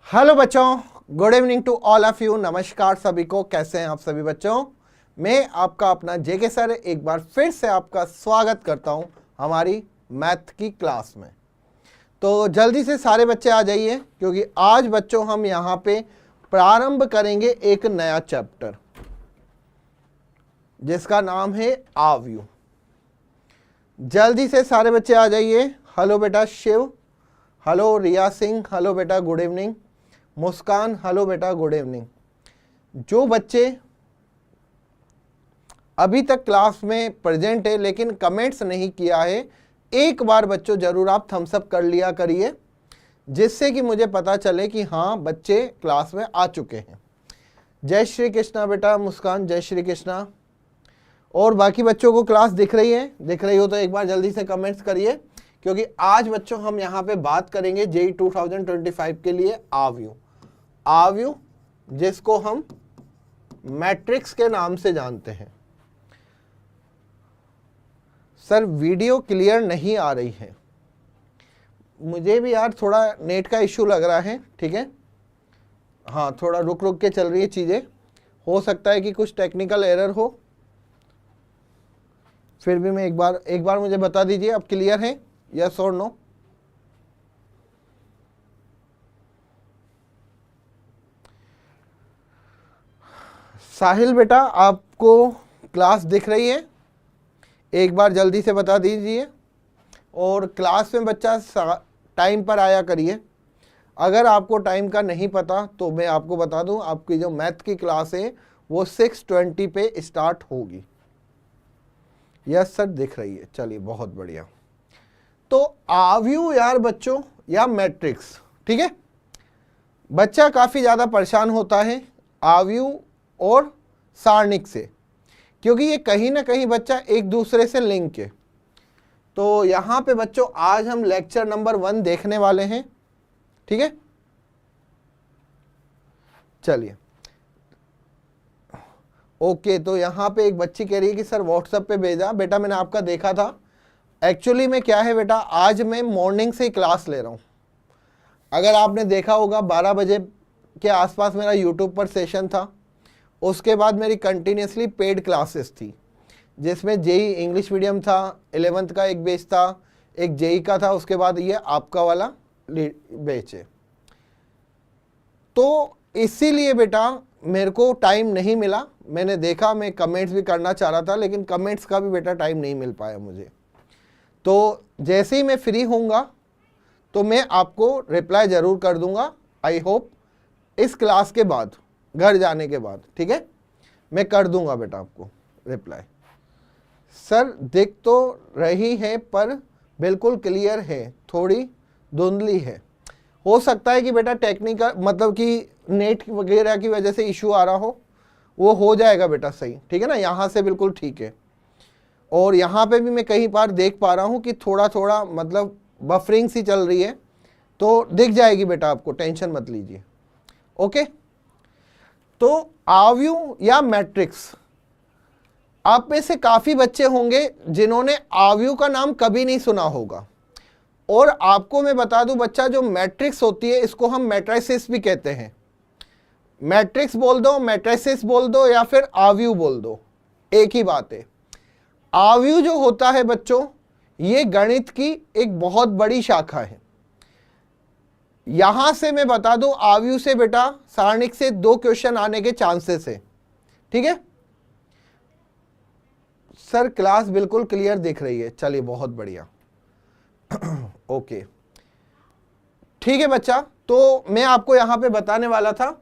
Hello बच्चों, good evening to all of you. नमस्कार सभी को, कैसे हैं आप सभी बच्चों। मैं आपका अपना जेके सर एक बार फिर से आपका स्वागत करता हूं हमारी मैथ की क्लास में। तो जल्दी से सारे बच्चे आ जाइए, क्योंकि आज बच्चों हम यहां पे प्रारंभ करेंगे एक नया चैप्टर जिसका नाम है आव्यू। जल्दी से सारे बच्चे आ जाइए। हेलो बेटा शिव, हेलो रिया सिंह, हेलो बेटा गुड इवनिंग। मुस्कान, हेलो बेटा गुड इवनिंग। जो बच्चे अभी तक क्लास में प्रेजेंट है लेकिन कमेंट्स नहीं किया है, एक बार बच्चों जरूर आप थम्स अप कर लिया करिए, जिससे कि मुझे पता चले कि हाँ बच्चे क्लास में आ चुके हैं। जय श्री कृष्णा बेटा मुस्कान, जय श्री कृष्णा। और बाकी बच्चों को क्लास दिख रही है? दिख रही हो तो एक बार जल्दी से कमेंट्स करिए, क्योंकि आज बच्चों हम यहाँ पे बात करेंगे जेईई 2025 के लिए आव्यू, जिसको हम मैट्रिक्स के नाम से जानते हैं। सर वीडियो क्लियर नहीं आ रही है, मुझे भी यार थोड़ा नेट का इश्यू लग रहा है। ठीक है, हाँ थोड़ा रुक रुक के चल रही है चीज़ें, हो सकता है कि कुछ टेक्निकल एरर हो। फिर भी मैं एक बार मुझे बता दीजिए, अब क्लियर है यस और नो। साहिल बेटा आपको क्लास दिख रही है? एक बार जल्दी से बता दीजिए। और क्लास में बच्चा टाइम पर आया करिए। अगर आपको टाइम का नहीं पता तो मैं आपको बता दूं, आपकी जो मैथ की क्लास है वो 6:20 पे स्टार्ट होगी। यस सर दिख रही है, चलिए बहुत बढ़िया। तो आव्यू यार बच्चों या मैट्रिक्स, ठीक है, बच्चा काफ़ी ज़्यादा परेशान होता है आव्यू और सारणिक से, क्योंकि ये कहीं ना कहीं बच्चा एक दूसरे से लिंक है। तो यहाँ पे बच्चों आज हम लेक्चर नंबर 1 देखने वाले हैं। ठीक है, चलिए ओके। तो यहाँ पे एक बच्ची कह रही है कि सर व्हाट्सएप पे भेजा। बेटा मैंने आपका देखा था। एक्चुअली में क्या है बेटा, आज मैं मॉर्निंग से ही क्लास ले रहा हूँ। अगर आपने देखा होगा 12 बजे के आसपास मेरा यूट्यूब पर सेशन था। उसके बाद मेरी कंटिन्यूसली पेड क्लासेस थी, जिसमें जेई इंग्लिश मीडियम था, 11th का एक बैच था, एक जेई का था, उसके बाद ये आपका वाला बैच है। तो इसीलिए बेटा मेरे को टाइम नहीं मिला। मैंने देखा, मैं कमेंट्स भी करना चाह रहा था, लेकिन कमेंट्स का भी बेटा टाइम नहीं मिल पाया मुझे। तो जैसे ही मैं फ्री होऊंगा तो मैं आपको रिप्लाई ज़रूर कर दूंगा। आई होप इस क्लास के बाद, घर जाने के बाद, ठीक है, मैं कर दूंगा बेटा आपको रिप्लाई। सर दिख तो रही है पर बिल्कुल क्लियर है, थोड़ी धुंधली है। हो सकता है कि बेटा टेक्निकल मतलब कि नेट वगैरह की वजह से इशू आ रहा हो जाएगा बेटा सही। ठीक है ना, यहाँ से बिल्कुल ठीक है। और यहाँ पे भी मैं कई बार देख पा रहा हूँ कि थोड़ा थोड़ा मतलब बफरिंग सी चल रही है, तो दिख जाएगी बेटा आपको, टेंशन मत लीजिए। ओके, तो आव्यू या मैट्रिक्स, आप में से काफ़ी बच्चे होंगे जिन्होंने आव्यू का नाम कभी नहीं सुना होगा। और आपको मैं बता दूं बच्चा, जो मैट्रिक्स होती है इसको हम मैट्रिसेस भी कहते हैं। मैट्रिक्स बोल दो, मैट्रिसेस बोल दो, या फिर आव्यू बोल दो, एक ही बात है। आव्यू जो होता है बच्चों, ये गणित की एक बहुत बड़ी शाखा है। यहां से मैं बता दूं, आव्यू से बेटा सारणिक से 2 क्वेश्चन आने के चांसेस है। ठीक है सर, क्लास बिल्कुल क्लियर दिख रही है, चलिए बहुत बढ़िया। ओके ठीक है बच्चा, तो मैं आपको यहां पे बताने वाला था।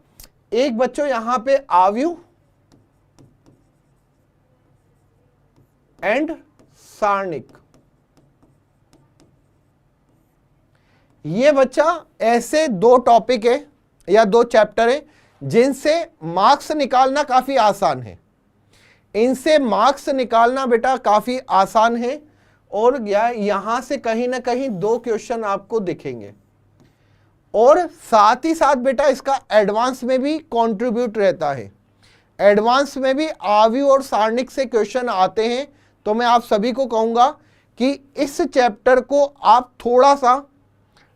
एक बच्चों यहां पे आव्यू एंड सारणिक, ये बच्चा ऐसे 2 टॉपिक है या 2 चैप्टर है जिनसे मार्क्स निकालना काफी आसान है। इनसे मार्क्स निकालना बेटा काफी आसान है। और यहां से कहीं ना कहीं 2 क्वेश्चन आपको दिखेंगे। और साथ ही साथ बेटा इसका एडवांस में भी कंट्रीब्यूट रहता है। एडवांस में भी आव्यू और सारणिक से क्वेश्चन आते हैं। तो मैं आप सभी को कहूंगा कि इस चैप्टर को आप थोड़ा सा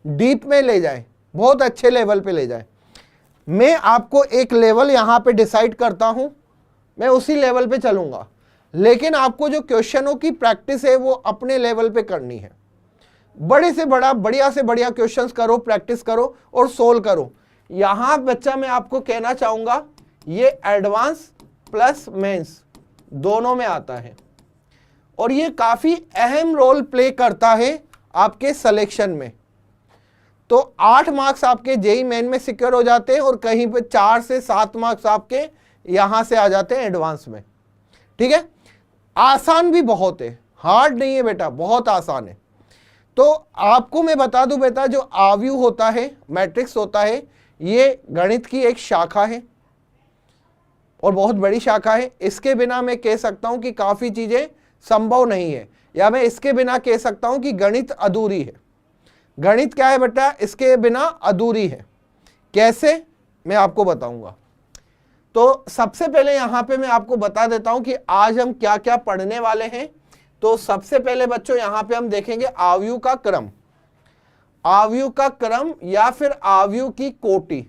डीप में ले जाएं, बहुत अच्छे लेवल पे ले जाएं। मैं आपको एक लेवल यहां पे डिसाइड करता हूं, मैं उसी लेवल पे चलूंगा, लेकिन आपको जो क्वेश्चनों की प्रैक्टिस है वो अपने लेवल पे करनी है। बड़े से बड़ा, बढ़िया से बढ़िया क्वेश्चंस करो, प्रैक्टिस करो और सोल्व करो। यहां बच्चा मैं आपको कहना चाहूंगा ये एडवांस प्लस मेंस दोनों में आता है और ये काफी अहम रोल प्ले करता है आपके सिलेक्शन में। तो 8 मार्क्स आपके जेई मेन में सिक्योर हो जाते हैं और कहीं पे 4 से 7 मार्क्स आपके यहां से आ जाते हैं एडवांस में। ठीक है, आसान भी बहुत है, हार्ड नहीं है बेटा, बहुत आसान है। तो आपको मैं बता दूं बेटा, जो आव्यूह होता है, मैट्रिक्स होता है, ये गणित की एक शाखा है और बहुत बड़ी शाखा है। इसके बिना मैं कह सकता हूं कि काफी चीजें संभव नहीं है, या मैं इसके बिना कह सकता हूं कि गणित अधूरी है। गणित क्या है बेटा, इसके बिना अधूरी है। कैसे, मैं आपको बताऊंगा। तो सबसे पहले यहां पे मैं आपको बता देता हूं कि आज हम क्या क्या पढ़ने वाले हैं। तो सबसे पहले बच्चों यहां पे हम देखेंगे आव्यूह का क्रम, आव्यूह का क्रम या फिर आव्यूह की कोटि,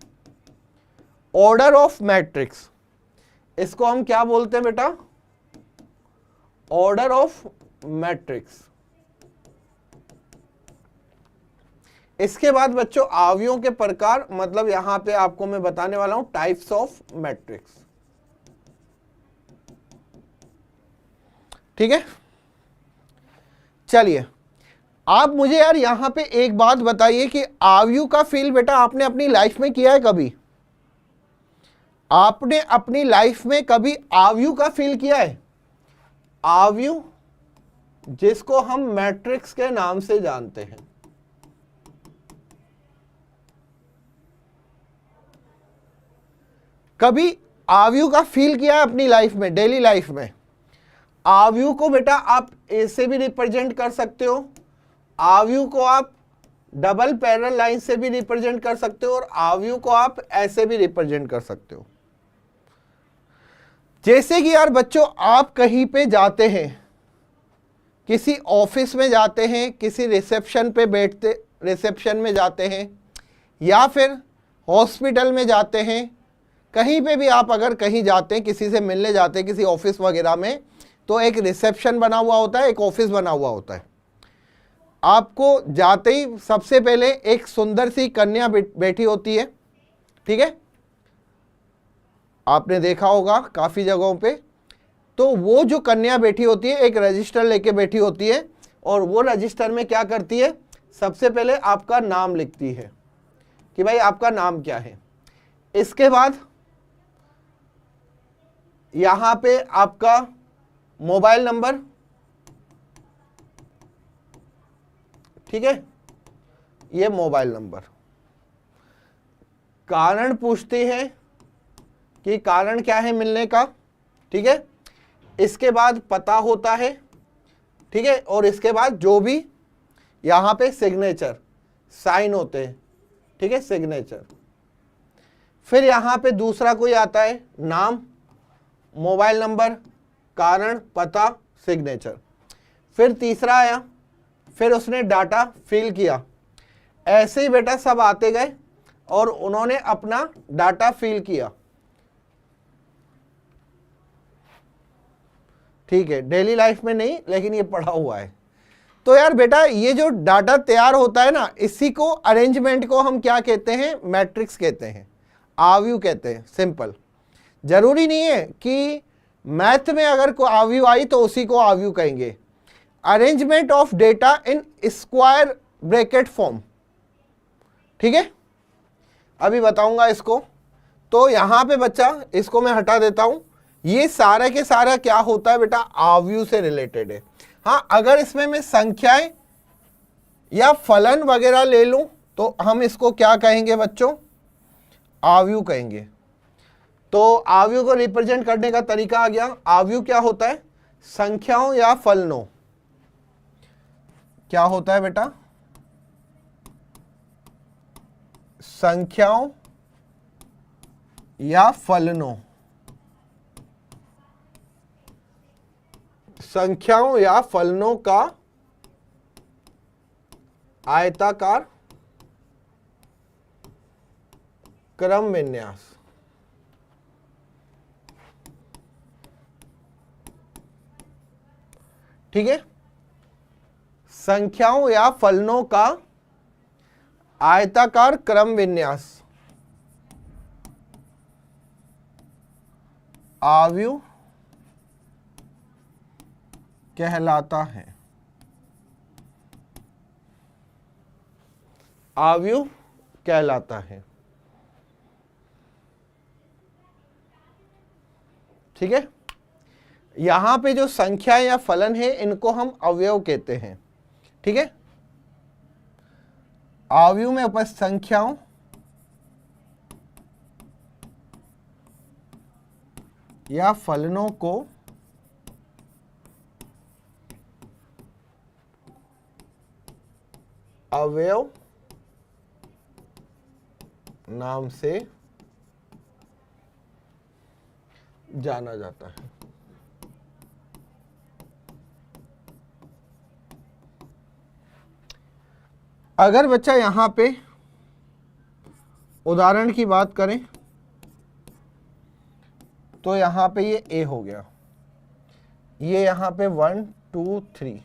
ऑर्डर ऑफ मैट्रिक्स। इसको हम क्या बोलते हैं बेटा, ऑर्डर ऑफ मैट्रिक्स। इसके बाद बच्चों आव्यूहों के प्रकार, मतलब यहां पे आपको मैं बताने वाला हूं टाइप्स ऑफ मैट्रिक्स। ठीक है, चलिए आप मुझे यार यहां पे एक बात बताइए कि आव्यूह का फील बेटा आपने अपनी लाइफ में किया है कभी? आपने अपनी लाइफ में कभी आव्यूह का फील किया है? आव्यूह जिसको हम मैट्रिक्स के नाम से जानते हैं। कभी आव्यूह का फील किया है अपनी लाइफ में, डेली लाइफ में? आव्यूह को बेटा आप ऐसे भी रिप्रेजेंट कर सकते हो, आव्यूह को आप डबल पैरेलल लाइन से भी रिप्रेजेंट कर सकते हो और आव्यूह को आप ऐसे भी रिप्रेजेंट कर सकते हो। जैसे कि यार बच्चों आप कहीं पे जाते हैं, किसी ऑफिस में जाते हैं, किसी रिसेप्शन पे बैठते, रिसेप्शन में जाते हैं, या फिर हॉस्पिटल में जाते हैं, कहीं पे भी आप अगर कहीं जाते हैं, किसी से मिलने जाते हैं किसी ऑफिस वगैरह में, तो एक रिसेप्शन बना हुआ होता है, एक ऑफिस बना हुआ होता है। आपको जाते ही सबसे पहले एक सुंदर सी कन्या बैठी होती है। ठीक है, आपने देखा होगा काफी जगहों पे। तो वो जो कन्या बैठी होती है एक रजिस्टर लेके बैठी होती है और वो रजिस्टर में क्या करती है, सबसे पहले आपका नाम लिखती है कि भाई आपका नाम क्या है। इसके बाद यहां पे आपका मोबाइल नंबर, ठीक है, ये मोबाइल नंबर। कारण पूछती है कि कारण क्या है मिलने का, ठीक है। इसके बाद पता होता है, ठीक है, और इसके बाद जो भी यहां पे सिग्नेचर साइन होते हैं, ठीक है, सिग्नेचर। फिर यहां पे दूसरा कोई आता है, नाम, मोबाइल नंबर, कारण, पता, सिग्नेचर। फिर तीसरा आया, फिर उसने डाटा फिल किया। ऐसे ही बेटा सब आते गए और उन्होंने अपना डाटा फिल किया। ठीक है, डेली लाइफ में नहीं, लेकिन ये पढ़ा हुआ है। तो यार बेटा ये जो डाटा तैयार होता है ना, इसी को अरेंजमेंट को हम क्या कहते हैं, मैट्रिक्स कहते हैं, आव्यूह कहते हैं। सिंपल, जरूरी नहीं है कि मैथ में अगर कोई आव्यूह आई तो उसी को आव्यूह कहेंगे। Arrangement of data in square bracket form, ठीक है, अभी बताऊंगा इसको। तो यहां पे बच्चा इसको मैं हटा देता हूं। ये सारा के सारा क्या होता है बेटा, आव्यूह से रिलेटेड है। हाँ, अगर इसमें मैं संख्याएं या फलन वगैरह ले लूं तो हम इसको क्या कहेंगे बच्चों, आव्यूह कहेंगे। तो आव्यूह को रिप्रेजेंट करने का तरीका आ गया। आव्यूह क्या होता है, संख्याओं या फलनों, क्या होता है बेटा, संख्याओं या फलनों, संख्याओं या फलनों का आयताकार क्रम विन्यास। ठीक है, संख्याओं या फलनों का आयताकार क्रम विन्यास आव्यूह कहलाता है। आव्यूह कहलाता है। ठीक है, यहां पे जो संख्या या फलन है इनको हम अवयव कहते हैं। ठीक है, आव्यूह में उपस्थित संख्याओं या फलनों को अवयव नाम से जाना जाता है। अगर बच्चा यहां पे उदाहरण की बात करें तो यहां पे ये ए हो गया, ये यहां पे 1 2 3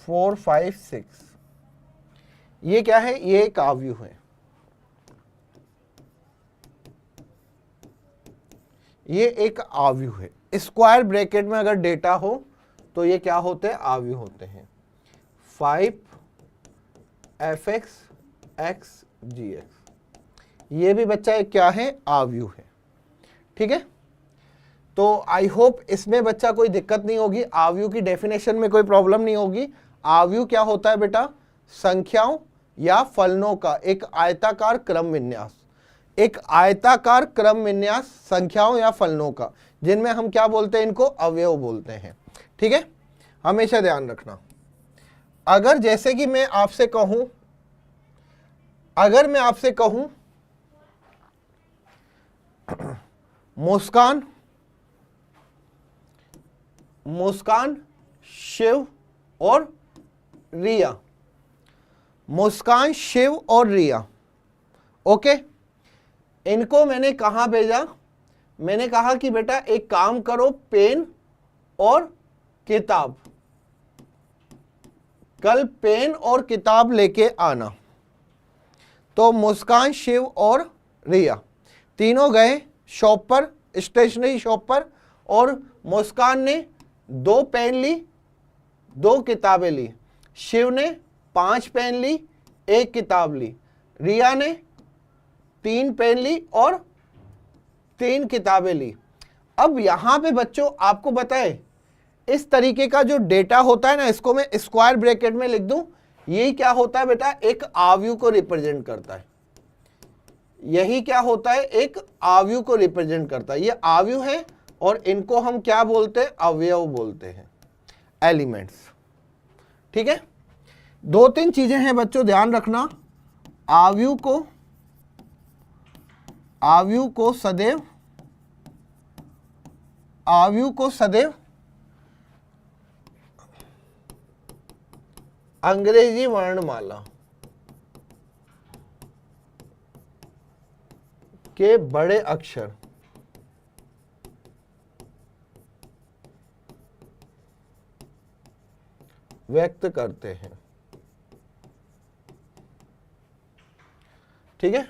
4 5 6, ये क्या है, ये एक आव्यूह है। ये एक आव्यूह है। स्क्वायर ब्रैकेट में अगर डेटा हो तो ये क्या होते हैं, आव्यूह होते हैं। 5 fx x gx, ये भी बच्चा एक क्या है, आव्यूह है। ठीक है, तो आई होप इसमें बच्चा कोई दिक्कत नहीं होगी, आव्यूह की डेफिनेशन में कोई प्रॉब्लम नहीं होगी। आव्यूह क्या होता है बेटा, संख्याओं या फलनों का एक आयताकार क्रम विन्यास। एक आयताकार क्रम विन्यास संख्याओं या फलनों का, जिनमें हम क्या बोलते हैं, इनको अवयव बोलते हैं। ठीक है, हमेशा ध्यान रखना। अगर जैसे कि मैं आपसे कहूं, अगर मैं आपसे कहूं मुस्कान, मुस्कान, शिव और रिया, मुस्कान, शिव और रिया, ओके, इनको मैंने कहां भेजा, मैंने कहा कि बेटा एक काम करो, पेन और किताब, कल पेन और किताब लेके आना। तो मुस्कान, शिव और रिया तीनों गए शॉप पर, स्टेशनरी शॉप पर, और मुस्कान ने 2 पेन ली, 2 किताबें ली, शिव ने 5 पेन ली, 1 किताब ली, रिया ने 3 पेन ली और 3 किताबें ली। अब यहां पे बच्चों आपको बताए, इस तरीके का जो डेटा होता है ना, इसको मैं स्क्वायर ब्रैकेट में लिख दूं, यही क्या होता है बेटा, एक आव्यूह को रिप्रेजेंट करता है। यही क्या होता है, एक आव्यूह को रिप्रेजेंट करता है। ये आव्यूह है और इनको हम क्या बोलते हैं, अवयव बोलते हैं, एलिमेंट्स। ठीक है, 2-3 चीजें हैं बच्चों, ध्यान रखना। आव्यूह को सदैव, आव्यूह को सदैव अंग्रेजी वर्णमाला के बड़े अक्षर व्यक्त करते हैं। ठीक है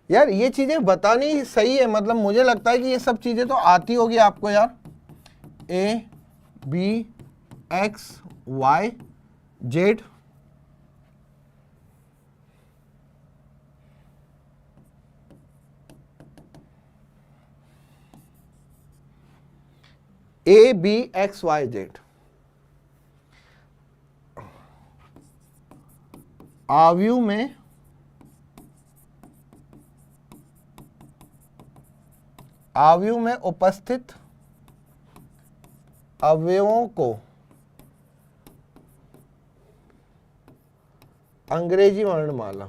यार, ये चीजें बतानी सही है, मतलब मुझे लगता है कि ये सब चीजें तो आती होगी आपको यार। A B X Y Z, A B X Y Z, आव्यूह में उपस्थित अवयवों को अंग्रेजी वर्णमाला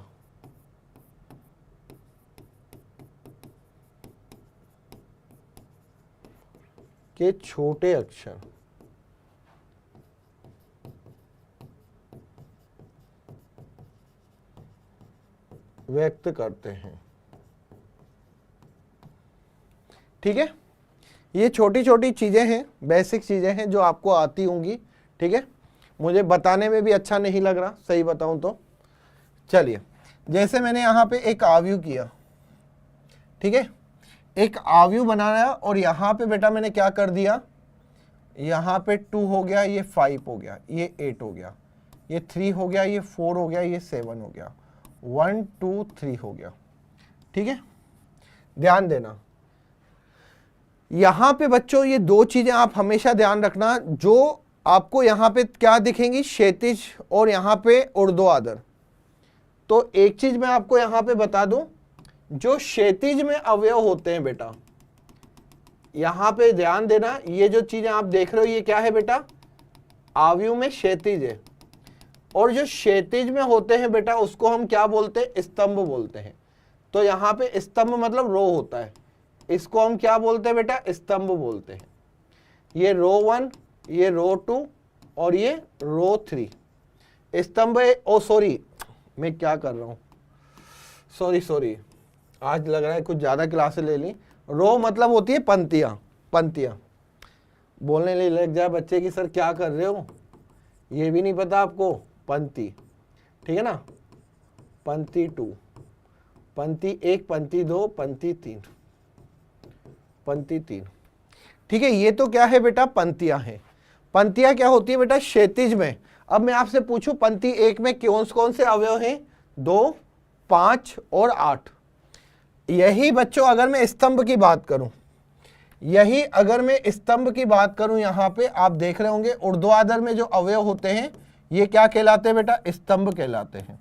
के छोटे अक्षर व्यक्त करते हैं। ठीक है, ये छोटी छोटी चीजें हैं, बेसिक चीजें हैं जो आपको आती होंगी। ठीक है, मुझे बताने में भी अच्छा नहीं लग रहा, सही बताऊं तो। चलिए, जैसे मैंने यहाँ पे एक आव्यूह किया, ठीक है, एक आव्यूह बनाया और यहाँ पे बेटा मैंने क्या कर दिया, यहाँ पे 2 हो गया, ये 5 हो गया, ये 8 हो गया, ये 3 हो गया, ये 4 हो गया, ये 7 हो गया, 1 2 3 हो गया। ठीक है, ध्यान देना यहां पे बच्चों, ये 2 चीजें आप हमेशा ध्यान रखना, जो आपको यहां पे क्या दिखेंगी, क्षैतिज और यहां पे ऊर्ध्वाधर। तो एक चीज मैं आपको यहां पे बता दूं, जो क्षैतिज में अवयव होते हैं बेटा, यहां पे ध्यान देना, ये जो चीजें आप देख रहे हो ये क्या है बेटा, आव्यूह में क्षैतिज है। और जो क्षैतिज में होते हैं बेटा उसको हम क्या बोलते हैं, स्तंभ बोलते हैं। तो यहाँ पे स्तंभ मतलब रो होता है, इसको हम क्या बोलते हैं बेटा, स्तंभ बोलते हैं। ये रो 1, ये रो 2 और ये रो 3 स्तंभ है। ओ सॉरी, मैं क्या कर रहा हूँ, सॉरी, आज लग रहा है कुछ ज्यादा क्लासें ले ली। रो मतलब होती है पंक्तियां, पंक्तियां। बोलने लिए लग जाए बच्चे की सर क्या कर रहे हो, ये भी नहीं पता आपको, पंक्ति। ठीक है ना, पंक्ति 2, पंक्ति 1, पंक्ति 2, पंक्ति 3, पंक्ति 3। ठीक है, ये तो क्या है बेटा, पंक्तियां हैं। पंक्तियां क्या होती है बेटा, क्षैतिज में। अब मैं आपसे पूछूं पंक्ति 1 में कौन से अवयव हैं, 2, 5 और 8। यही बच्चों अगर मैं स्तंभ की बात करूं, यही अगर मैं स्तंभ की बात करूं, यहां पे आप देख रहे होंगे ऊर्ध्वाधर में जो अवयव होते हैं ये क्या कहलाते हैं बेटा, स्तंभ कहलाते हैं।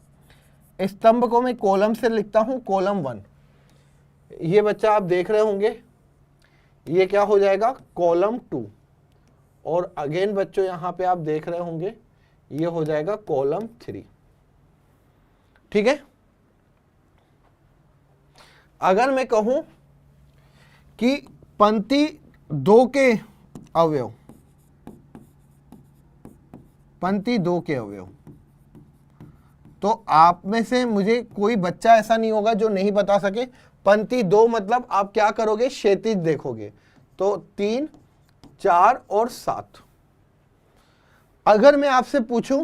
स्तंभ को मैं कॉलम से लिखता हूं, कॉलम 1। ये बच्चा आप देख रहे होंगे ये क्या हो जाएगा, कॉलम 2। और अगेन बच्चों यहां पे आप देख रहे होंगे ये हो जाएगा कॉलम 3। ठीक है, अगर मैं कहूं कि पंक्ति 2 के अवयव, पंक्ति 2 के अवयव, तो आप में से मुझे कोई बच्चा ऐसा नहीं होगा जो नहीं बता सके। पंक्ति 2 मतलब आप क्या करोगे, क्षैतिज देखोगे, तो 3, 4 और 7। अगर मैं आपसे पूछूं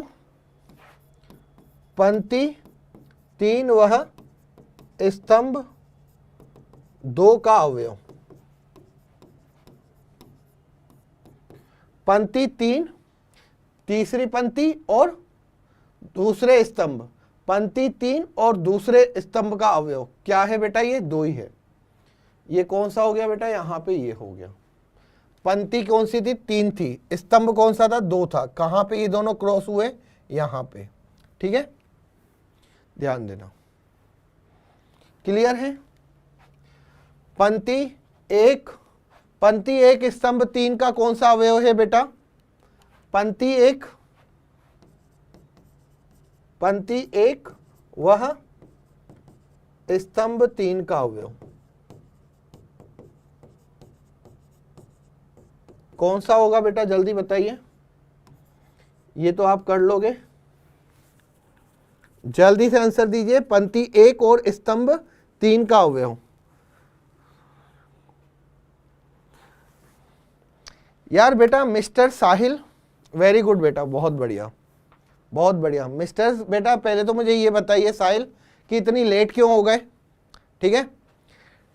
पंक्ति 3 वह स्तंभ 2 का अवयव, पंक्ति 3 तीसरी पंक्ति और दूसरे स्तंभ, पंक्ति 3 और दूसरे स्तंभ का अवयव क्या है बेटा, ये 2 ही है। ये कौन सा हो गया बेटा, यहां पे ये हो गया। पंक्ति कौन सी थी, 3 थी, स्तंभ कौन सा था, 2 था। कहां पे ये दोनों क्रॉस हुए, यहां पे। ठीक है, ध्यान देना, क्लियर है। पंक्ति 1, पंक्ति 1 स्तंभ 3 का कौन सा अवयव है बेटा, पंक्ति 1, पंक्ति 1 वह स्तंभ 3 का अवयव कौन सा होगा बेटा, जल्दी बताइए। ये तो आप कर लोगे, जल्दी से आंसर दीजिए। पंक्ति 1 और स्तंभ 3 का अवयव, यार बेटा मिस्टर साहिल, वेरी गुड बेटा, बहुत बढ़िया, बहुत बढ़िया। मिस्टर बेटा पहले तो मुझे ये बताइए साहिल कि इतनी लेट क्यों हो गए। ठीक है,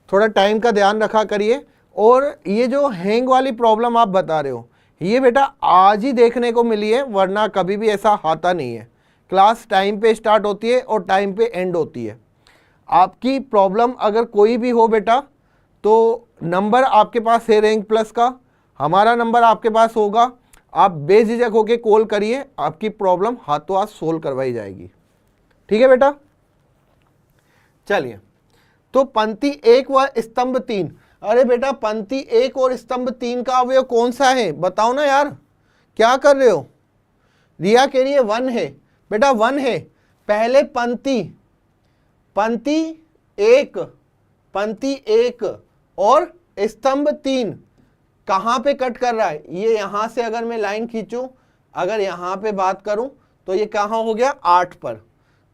थोड़ा टाइम का ध्यान रखा करिए। और ये जो हैंग वाली प्रॉब्लम आप बता रहे हो ये बेटा आज ही देखने को मिली है, वरना कभी भी ऐसा आता नहीं है। क्लास टाइम पे स्टार्ट होती है और टाइम पे एंड होती है। आपकी प्रॉब्लम अगर कोई भी हो बेटा तो नंबर आपके पास है रैंक प्लस का, हमारा नंबर आपके पास होगा, आप बेझिझक होके कॉल करिए, आपकी प्रॉब्लम हाथों हाथ सोल्व करवाई जाएगी। ठीक है बेटा, चलिए। तो पंक्ति 1 व स्तंभ 3, अरे बेटा पंक्ति 1 और स्तंभ 3 का अवयव कौन सा है, बताओ ना यार, क्या कर रहे हो। रिया कह रही है 1 है, बेटा 1 है। पहले पंक्ति 1 और स्तंभ 3 कहां पे कट कर रहा है, ये यहां से अगर मैं लाइन खींचूं, अगर यहां पे बात करूं तो ये कहां हो गया 8 पर,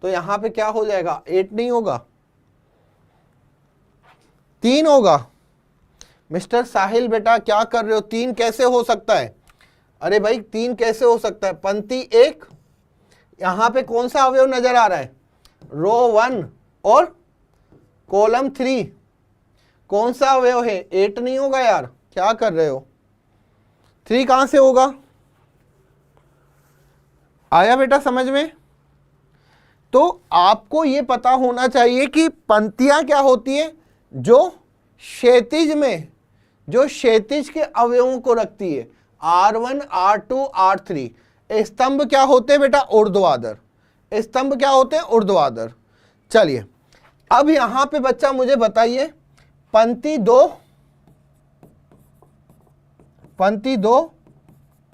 तो यहां पे क्या हो जाएगा 8 नहीं होगा, 3 होगा। मिस्टर साहिल बेटा क्या कर रहे हो, 3 कैसे हो सकता है? अरे भाई 3 कैसे हो सकता है? पंक्ति 1, यहां पे कौन सा अवयव नजर आ रहा है? रो 1 और कॉलम 3, कौन सा अवयव है? 8 नहीं होगा यार, क्या कर रहे हो? 3 कहां से होगा? आया बेटा समझ में? तो आपको ये पता होना चाहिए कि पंक्तियां क्या होती है, जो क्षैतिज में, जो क्षैतिज के अवयवों को रखती है। R1, R2, R3। स्तंभ क्या होते हैं बेटा? ऊर्ध्वाधर। स्तंभ क्या होते हैं? ऊर्ध्वाधर। चलिए अब यहां पे बच्चा मुझे बताइए, पंक्ति 2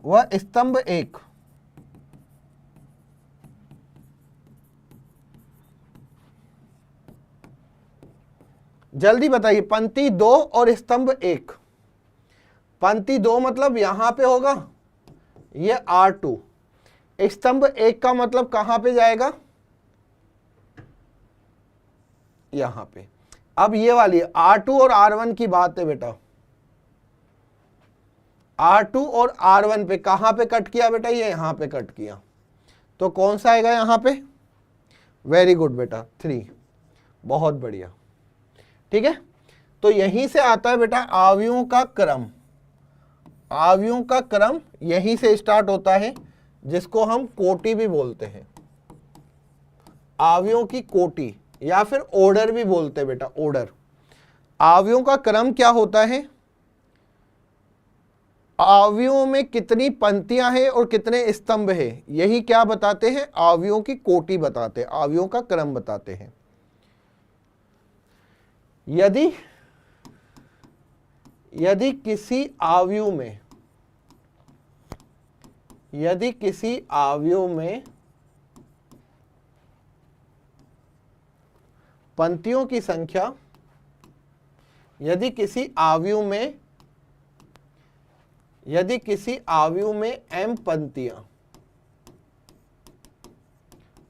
व स्तंभ 1, जल्दी बताइए। पंक्ति 2 और स्तंभ 1। पंक्ति 2 मतलब यहां पे होगा, ये R2। स्तंभ 1 का मतलब कहां पे जाएगा? यहां पे। अब ये वाली R2 और R1 की बात है बेटा। R2 और R1 पे कहां पे कट किया बेटा? ये यहां पे कट किया, तो कौन सा आएगा यहां पे? वेरी गुड बेटा, 3। बहुत बढ़िया, ठीक है। तो यहीं से आता है बेटा अवयवों का क्रम। अवयवों का क्रम यहीं से स्टार्ट होता है, जिसको हम कोटि भी बोलते हैं। अवयवों की कोटि या फिर ऑर्डर भी बोलते हैं बेटा, ऑर्डर। अवयवों का क्रम क्या होता है? अवयवों में कितनी पंक्तियां हैं और कितने स्तंभ हैं, यही क्या बताते हैं? अवयवों की कोटि बताते हैं, अवयवों का क्रम बताते हैं। यदि किसी अवयव में पंक्तियों की संख्या, यदि किसी अवयव में m पंक्तियां,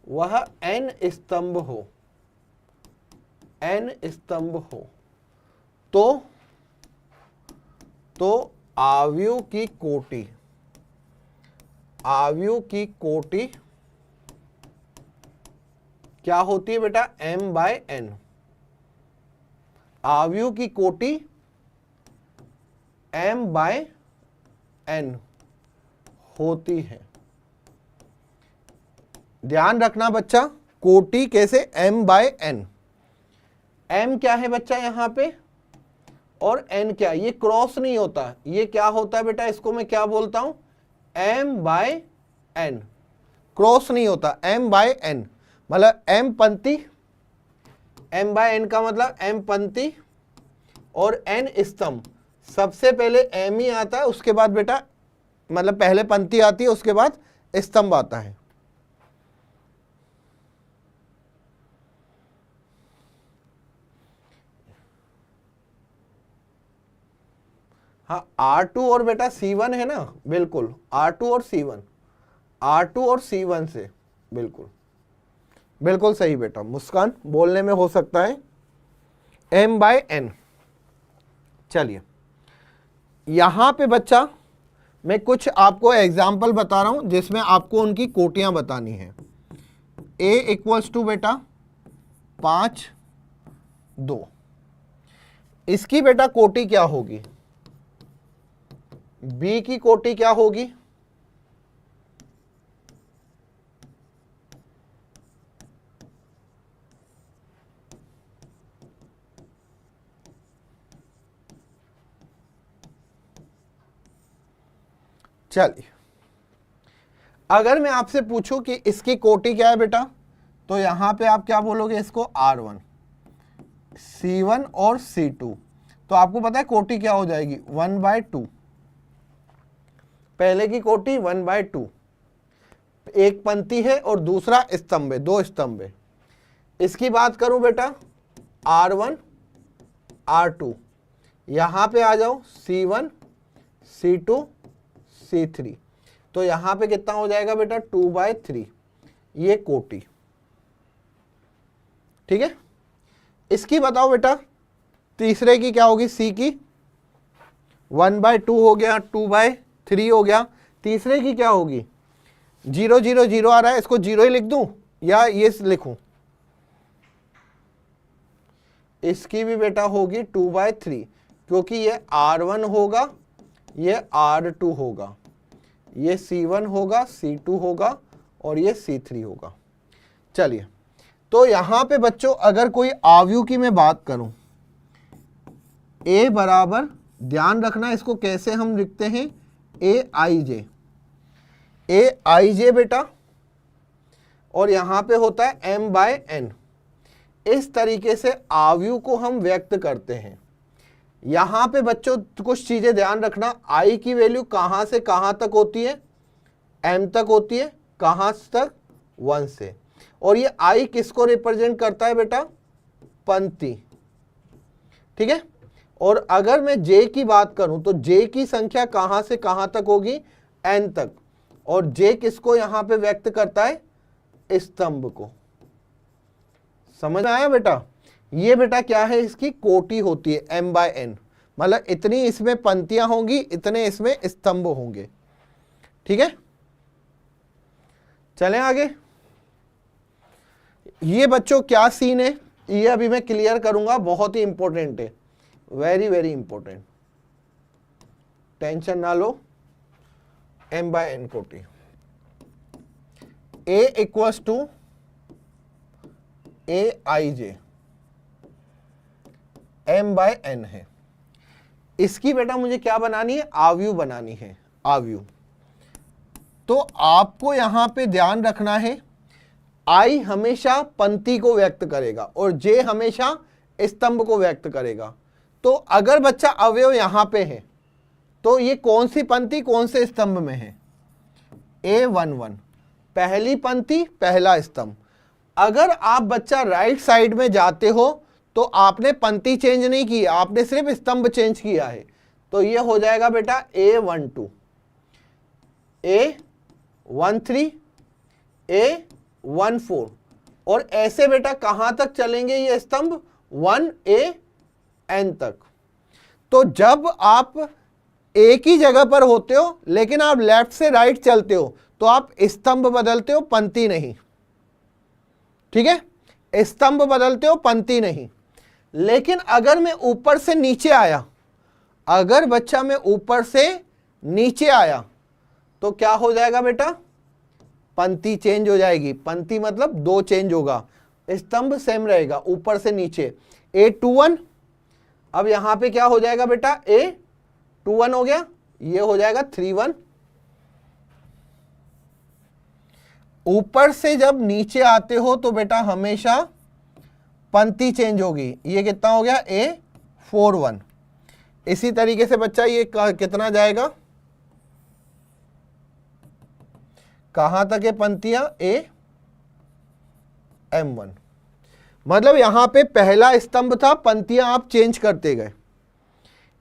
वह n स्तंभ हो, तो अवयव की कोटि क्या होती है बेटा? m/n। अवयव की कोटि m/n होती है। ध्यान रखना बच्चा, कोटि कैसे? m/n। m क्या है बच्चा यहां पे, और n क्या? ये क्रॉस नहीं होता, ये क्या होता है बेटा? इसको मैं क्या बोलता हूं? m/n। क्रॉस नहीं होता, m/n मतलब m पंक्ति, m/n का मतलब m पंक्ति और n स्तंभ। सबसे पहले m ही आता है, उसके बाद बेटा मतलब पहले पंक्ति आती है, उसके बाद स्तंभ आता है। हाँ, R2 और बेटा C1 है ना, बिल्कुल R2 और C1 से बिल्कुल सही बेटा। मुस्कान बोलने में हो सकता है m/n। चलिए यहां पे बच्चा मैं कुछ आपको एग्जाम्पल बता रहा हूं, जिसमें आपको उनकी कोटियां बतानी है। A = बेटा 5, 2। इसकी बेटा कोटि क्या होगी? B की कोटि क्या होगी? चलिए अगर मैं आपसे पूछूं कि इसकी कोटि क्या है बेटा, तो यहां पे आप क्या बोलोगे? इसको R1, C1 और C2। तो आपको पता है कोटि क्या हो जाएगी? 1/2। पहले की कोटि 1/2, एक पंक्ति है और दूसरा स्तंभ है, 2 स्तंभ है। इसकी बात करूं बेटा R1, R2, यहां पे आ जाओ C1, C2, C3। तो यहां पे कितना हो जाएगा बेटा? 2/3। ये कोटि, ठीक है। इसकी बताओ बेटा तीसरे की क्या होगी, सी की 1/2 हो गया, 2/3 हो गया। तीसरे की क्या होगी, 0 0 0 आ रहा है, इसको 0 ही लिख दूं या ये लिखूं, इसकी भी बेटा होगी 2/3, क्योंकि ये R1 होगा, ये R2 होगा, ये C1 होगा, C2 होगा और ये C3 होगा। चलिए, तो यहां पे बच्चों अगर कोई आव्यूह की मैं बात करूं, A बराबर, ध्यान रखना इसको कैसे हम लिखते हैं, AIJ, AIJ बेटा, और यहां पे होता है M/N। इस तरीके से आव्यूह को हम व्यक्त करते हैं। यहां पे बच्चों कुछ चीजें ध्यान रखना, I की वैल्यू कहां से कहां तक होती है, M तक होती है, कहां तक, 1 से। और ये I किसको रिप्रेजेंट करता है बेटा, पंक्ति, ठीक है। और अगर मैं J की बात करूं तो J की संख्या कहां से कहां तक होगी, N तक। और J किसको यहां पे व्यक्त करता है, स्तंभ को। समझ में आया बेटा, ये बेटा क्या है, इसकी कोटि होती है M/N, मतलब इतनी इसमें पंक्तियां होंगी, इतने इसमें स्तंभ होंगे, ठीक है। चलें आगे। ये बच्चों क्या सीन है, ये अभी मैं क्लियर करूंगा, बहुत ही इंपॉर्टेंट है, वेरी वेरी इंपॉर्टेंट, टेंशन ना लो। M/N कोटि, A equals to AIJ, M/N है। इसकी बेटा मुझे क्या बनानी है, आव्यूह बनानी है, आव्यूह। तो आपको यहां पे ध्यान रखना है, I हमेशा पंक्ति को व्यक्त करेगा और J हमेशा स्तंभ को व्यक्त करेगा। तो अगर बच्चा अवयव यहां पे है तो ये कौन सी पंक्ति कौन से स्तंभ में है, A11, पहली पंक्ति पहला स्तंभ। अगर आप बच्चा राइट साइड में जाते हो तो आपने पंक्ति चेंज नहीं की, आपने सिर्फ स्तंभ चेंज किया है, तो ये हो जाएगा बेटा A12, A13, A14। और ऐसे बेटा कहां तक चलेंगे ये स्तंभ, 1AN तक। तो जब आप एक ही जगह पर होते हो लेकिन आप लेफ्ट से राइट चलते हो तो आप स्तंभ बदलते हो, पंक्ति नहीं, ठीक है, स्तंभ बदलते हो, पंक्ति नहीं। लेकिन अगर मैं ऊपर से नीचे आया, अगर बच्चा मैं ऊपर से नीचे आया तो क्या हो जाएगा बेटा, पंक्ति चेंज हो जाएगी, पंक्ति मतलब 2 चेंज होगा, स्तंभ सेम रहेगा ऊपर से नीचे। A21, अब यहां पे क्या हो जाएगा बेटा, A21 हो गया, ये हो जाएगा 31। ऊपर से जब नीचे आते हो तो बेटा हमेशा पंक्ति चेंज होगी, ये कितना हो गया, A41। इसी तरीके से बच्चा ये कितना जाएगा, कहां तक है पंक्तियां, AM1। मतलब यहां पे पहला स्तंभ था, पंक्तियां आप चेंज करते गए।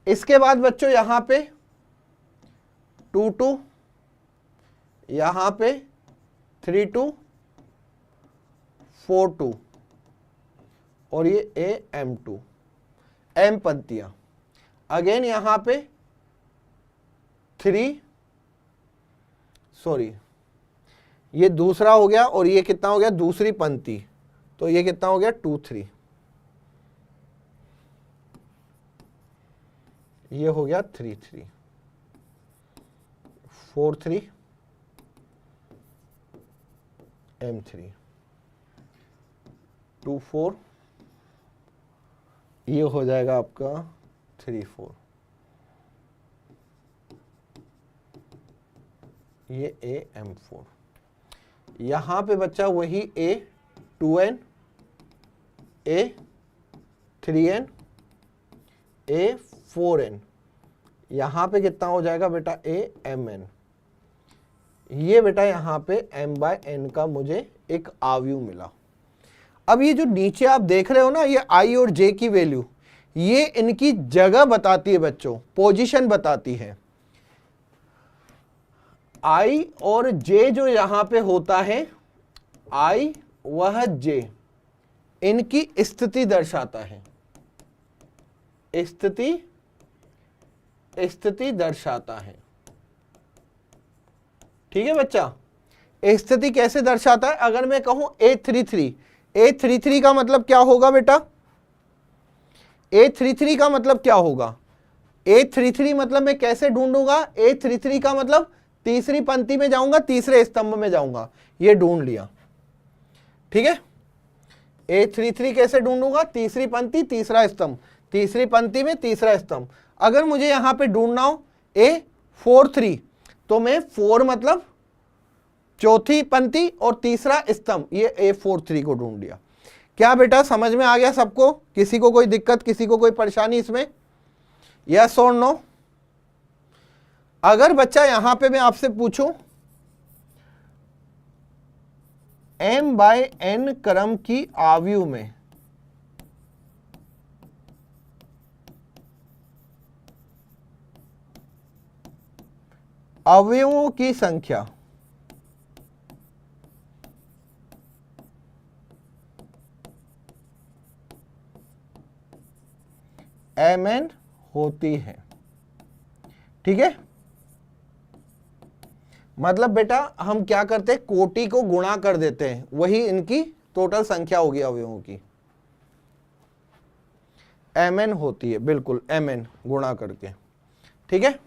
इसके बाद बच्चों यहां पे 22, यहां पे 32, 42 और ये AM2, M पंक्तियां। अगेन यहां पे 3, सॉरी ये दूसरा हो गया और ये कितना हो गया, दूसरी पंक्ति, तो ये कितना हो गया, 2 3, ये हो गया 3 3, 4 3, M3, 2 4, ये हो जाएगा आपका 3 4, ये AM4। यहां पे बच्चा वही A2N, A3N, A4N, यहां पे कितना हो जाएगा बेटा, AMN। ये बेटा यहां पे M/N का मुझे एक आव्यूह मिला। अब ये जो नीचे आप देख रहे हो ना, ये I और J की वैल्यू, ये इनकी जगह बताती है बच्चों, पोजीशन बताती है। I और J जो यहां पे होता है, I वह J, इनकी स्थिति दर्शाता है। स्थिति दर्शाता है। ठीक है बच्चा, स्थिति कैसे दर्शाता है? अगर मैं कहूं A33 का मतलब क्या होगा बेटा? A33 का मतलब क्या होगा? A33 मतलब मैं कैसे ढूंढूंगा? A33 का मतलब तीसरी पंक्ति में जाऊंगा, तीसरे स्तंभ में जाऊंगा, ये ढूंढ लिया। ठीक है, A33 कैसे ढूंढूंगा? तीसरी पंक्ति तीसरा स्तंभ, तीसरी पंक्ति में तीसरा स्तंभ। अगर मुझे यहां पे ढूंढना हो A43, तो मैं 4 मतलब चौथी पंक्ति और तीसरा स्तंभ, ये A43 को ढूंढ लिया। क्या बेटा समझ में आ गया सबको? किसी को कोई दिक्कत, किसी को कोई परेशानी इसमें? यस और नो? अगर बच्चा यहां पे मैं आपसे पूछूं m/n क्रम की आव्यूह में अवयवों की संख्या mn होती है। ठीक है, मतलब बेटा हम क्या करते हैं, कोटि को गुणा कर देते हैं, वही इनकी टोटल संख्या होगी अवयवों की। mn होती है, बिल्कुल mn गुणा करके। ठीक है,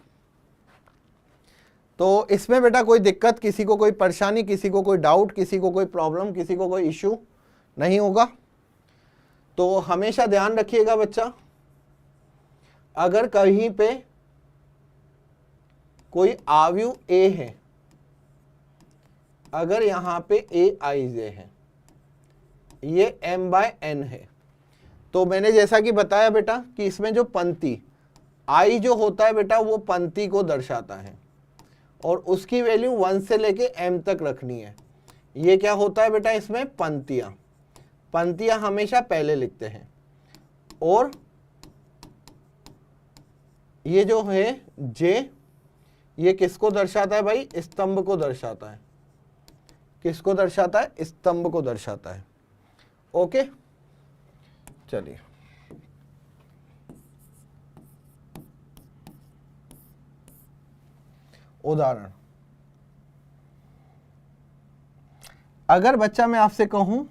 तो इसमें बेटा कोई दिक्कत, किसी को कोई परेशानी, किसी को कोई डाउट, किसी को कोई प्रॉब्लम, किसी को कोई इश्यू नहीं होगा। तो हमेशा ध्यान रखिएगा बच्चा, अगर कहीं पे कोई आव्यूह A है, अगर यहां पे Aij है, ये m/n है, तो मैंने जैसा कि बताया बेटा कि इसमें जो पंक्ति I जो होता है बेटा वो पंक्ति को दर्शाता है और उसकी वैल्यू 1 से लेके m तक रखनी है। ये क्या होता है बेटा? इसमें पंक्तियां हमेशा पहले लिखते हैं। और ये जो है J, ये किसको दर्शाता है भाई? स्तंभ को दर्शाता है। किसको दर्शाता है? स्तंभ को दर्शाता है। ओके, चलिए उदाहरण। अगर बच्चा मैं आपसे कहूं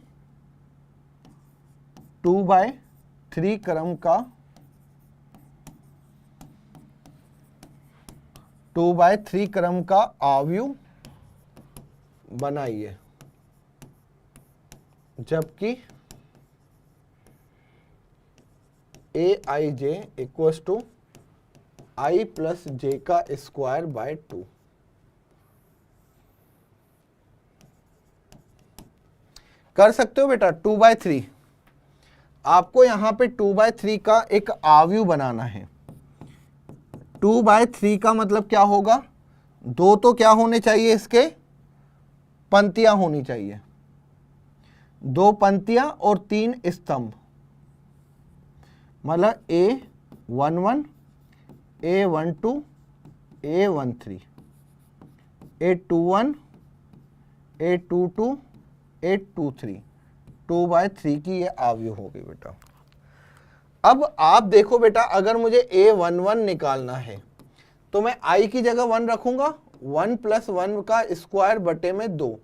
2/3 क्रम का 2/3 क्रम का आव्यूह बनाइए, जबकि Aij equals to I plus j का स्क्वायर बाय 2। कर सकते हो बेटा 2/3। आपको यहां पे 2/3 का एक आव्यूह बनाना है। 2/3 का मतलब क्या होगा? दो तो क्या होने चाहिए? इसके पंक्तियां होनी चाहिए, 2 पंक्तियां और 3 स्तंभ, मतलब A11, A12, A13, A21, A22, A23, 2/3 की ये आव्यूह होगी बेटा। अब आप देखो बेटा, अगर मुझे A11 निकालना है तो मैं I की जगह 1 रखूंगा, 1 + 1 का स्क्वायर बटे में 2,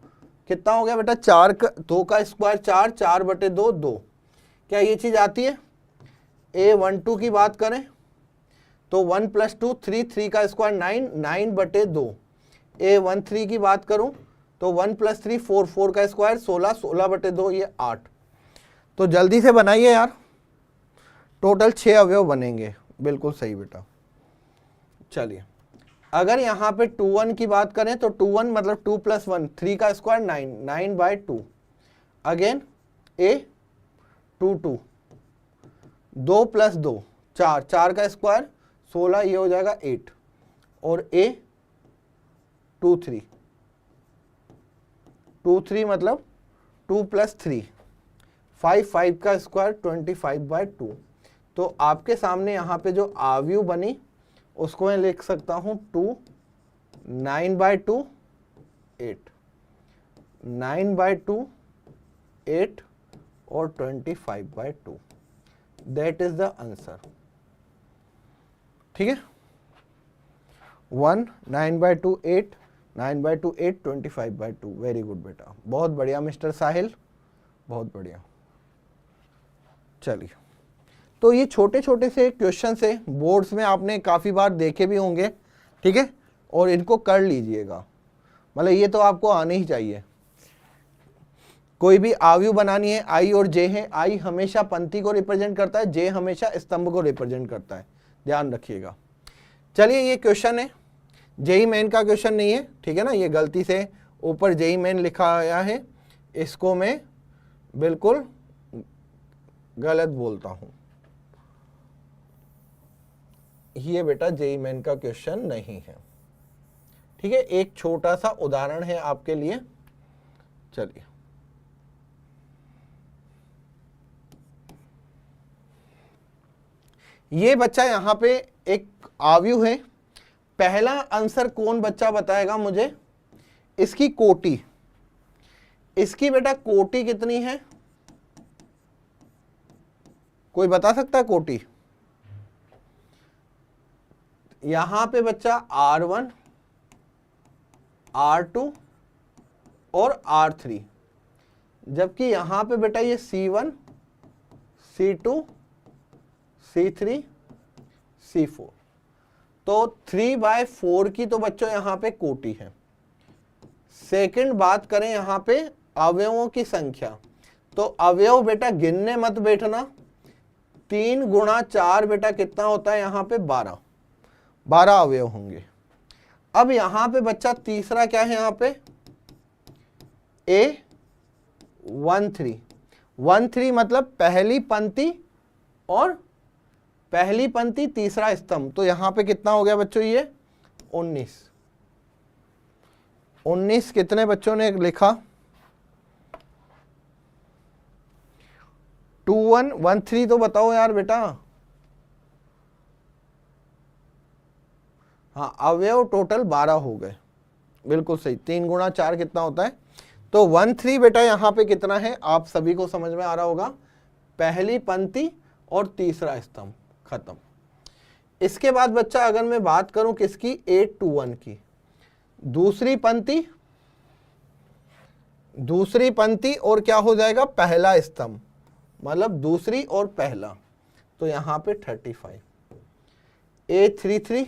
कितना हो गया बेटा? 4 का 2 का स्क्वायर 4, 4/2 2। क्या ये चीज आती है? A12 की बात करें तो 1 + 2 3, 3 का स्क्वायर 9, 9/2। A13 की बात करूं तो 1 + 3 4, 4 का स्क्वायर 16, 16/2, ये 8। तो जल्दी से बनाइए यार, टोटल 6 अवयव बनेंगे। बिल्कुल सही बेटा। चलिए, अगर यहाँ पे 21 की बात करें तो 21 मतलब 2 + 1, 3 का स्क्वायर 9, 9/2। अगेन A22, 2 + 2 4, 4 का स्क्वायर 16, ये हो जाएगा 8। और A23, 23 मतलब 2 + 3 5, 5 का स्क्वायर 25/2। तो आपके सामने यहाँ पे जो आव्यूह बनी उसको मैं लिख सकता हूँ 2, 9/2 8, 9/2 8 और 25/2। That is the answer. ठीक है, 1, 9/2 8, 9/2 8, 25/2। वेरी गुड बेटा, बहुत बढ़िया मिस्टर साहिल, बहुत बढ़िया। चलिए, तो ये छोटे छोटे से क्वेश्चन से बोर्ड्स में आपने काफ़ी बार देखे भी होंगे, ठीक है, और इनको कर लीजिएगा, मतलब ये तो आपको आने ही चाहिए। कोई भी आव्यूह बनानी है, आई और जे है, आई हमेशा पंक्ति को रिप्रेजेंट करता है, जे हमेशा स्तंभ को रिप्रेजेंट करता है, ध्यान रखिएगा। चलिए, ये क्वेश्चन है, जेई मेन का क्वेश्चन नहीं है, ठीक है ना, ये गलती से ऊपर जेई मेन लिखा आया है, इसको मैं बिल्कुल गलत बोलता हूं, ये बेटा जेई मेन का क्वेश्चन नहीं है, ठीक है, एक छोटा सा उदाहरण है आपके लिए। चलिए, ये बच्चा यहां पे एक आव्यूह है, पहला आंसर कौन बच्चा बताएगा मुझे? इसकी कोटि, इसकी बेटा कोटि कितनी है? कोई बता सकता है कोटि? यहां पे बच्चा R1, R2 और R3, जबकि यहां पे बेटा ये C1, C2, C3, C4, तो 3/4 की तो बच्चों यहां पे कोटि है। सेकंड बात करें यहां पे अवयवों की संख्या, तो अवयव बेटा गिनने मत बैठना, 3 × 4 बेटा कितना होता है यहां पे? 12 अवयव होंगे। अब यहां पे बच्चा तीसरा क्या है? यहां पे A13 मतलब पहली पंक्ति और पहली पंक्ति तीसरा स्तंभ, तो यहां पे कितना हो गया बच्चों? ये 19 कितने बच्चों ने लिखा? 2113 तो बताओ यार बेटा। हाँ, अवयव टोटल 12 हो गए, बिल्कुल सही। 3 × 4 कितना होता है? तो 13 बेटा यहाँ पे कितना है आप सभी को समझ में आ रहा होगा, पहली पंक्ति और तीसरा स्तंभ, खत्म। इसके बाद बच्चा अगर मैं बात करूं किसकी? 821 की, दूसरी पंक्ति और क्या हो जाएगा? पहला स्तंभ, मतलब दूसरी और पहला, तो यहां पे 35। A33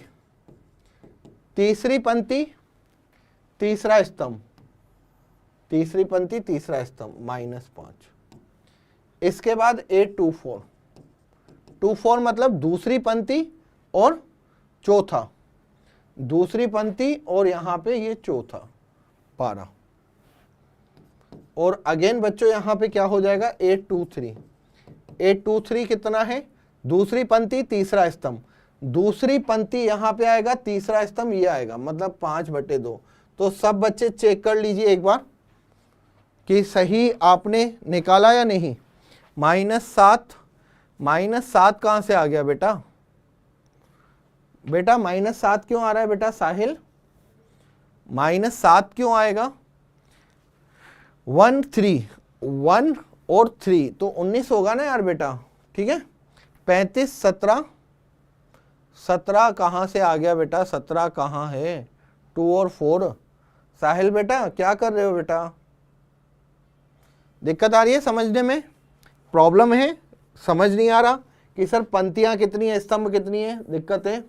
तीसरी पंक्ति तीसरा स्तंभ, तीसरी पंक्ति तीसरा स्तंभ, -5। इसके बाद A24 मतलब दूसरी पंक्ति और चौथा, दूसरी पंक्ति और यहां पे ये चौथा, 12। और अगेन बच्चों यहां पे क्या हो जाएगा? 823 कितना है? दूसरी पंक्ति तीसरा स्तंभ, दूसरी पंक्ति यहां पे आएगा, तीसरा स्तंभ ये आएगा, मतलब 5/2। तो सब बच्चे चेक कर लीजिए एक बार कि सही आपने निकाला या नहीं। -7 कहां से आ गया बेटा? बेटा -7 क्यों आ रहा है बेटा साहिल? -7 क्यों आएगा? 1 और 3 तो 19 होगा ना यार बेटा, ठीक है। 35 17 कहां से आ गया बेटा? 17 कहां है? 2 और 4। साहिल बेटा क्या कर रहे हो बेटा? दिक्कत आ रही है समझने में? प्रॉब्लम है? समझ नहीं आ रहा कि सर पंक्तियां कितनी है, स्तंभ कितनी है? दिक्कत है?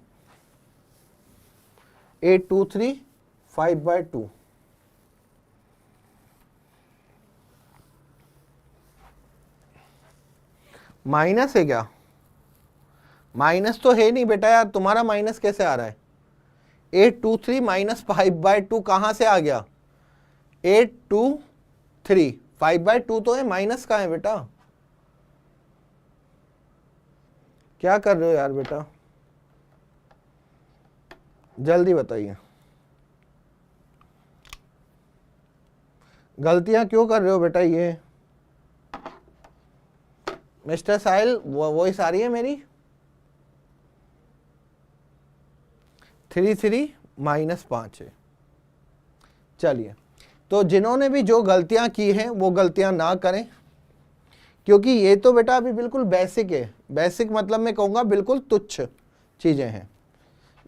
823 5/2। माइनस है क्या? माइनस तो है नहीं बेटा यार, तुम्हारा माइनस कैसे आ रहा है? 823 -5/2 कहां से आ गया? 823 5/2 तो है, माइनस का है बेटा। क्या कर रहे हो यार बेटा? जल्दी बताइए, गलतियां क्यों कर रहे हो बेटा? ये मिस्टर साहिल वॉइस आ रही है मेरी? 33 -5 है। चलिए, तो जिन्होंने भी जो गलतियां की हैं वो गलतियां ना करें, क्योंकि ये तो बेटा अभी बिल्कुल बेसिक है। बेसिक मतलब मैं कहूँगा बिल्कुल तुच्छ चीज़ें हैं,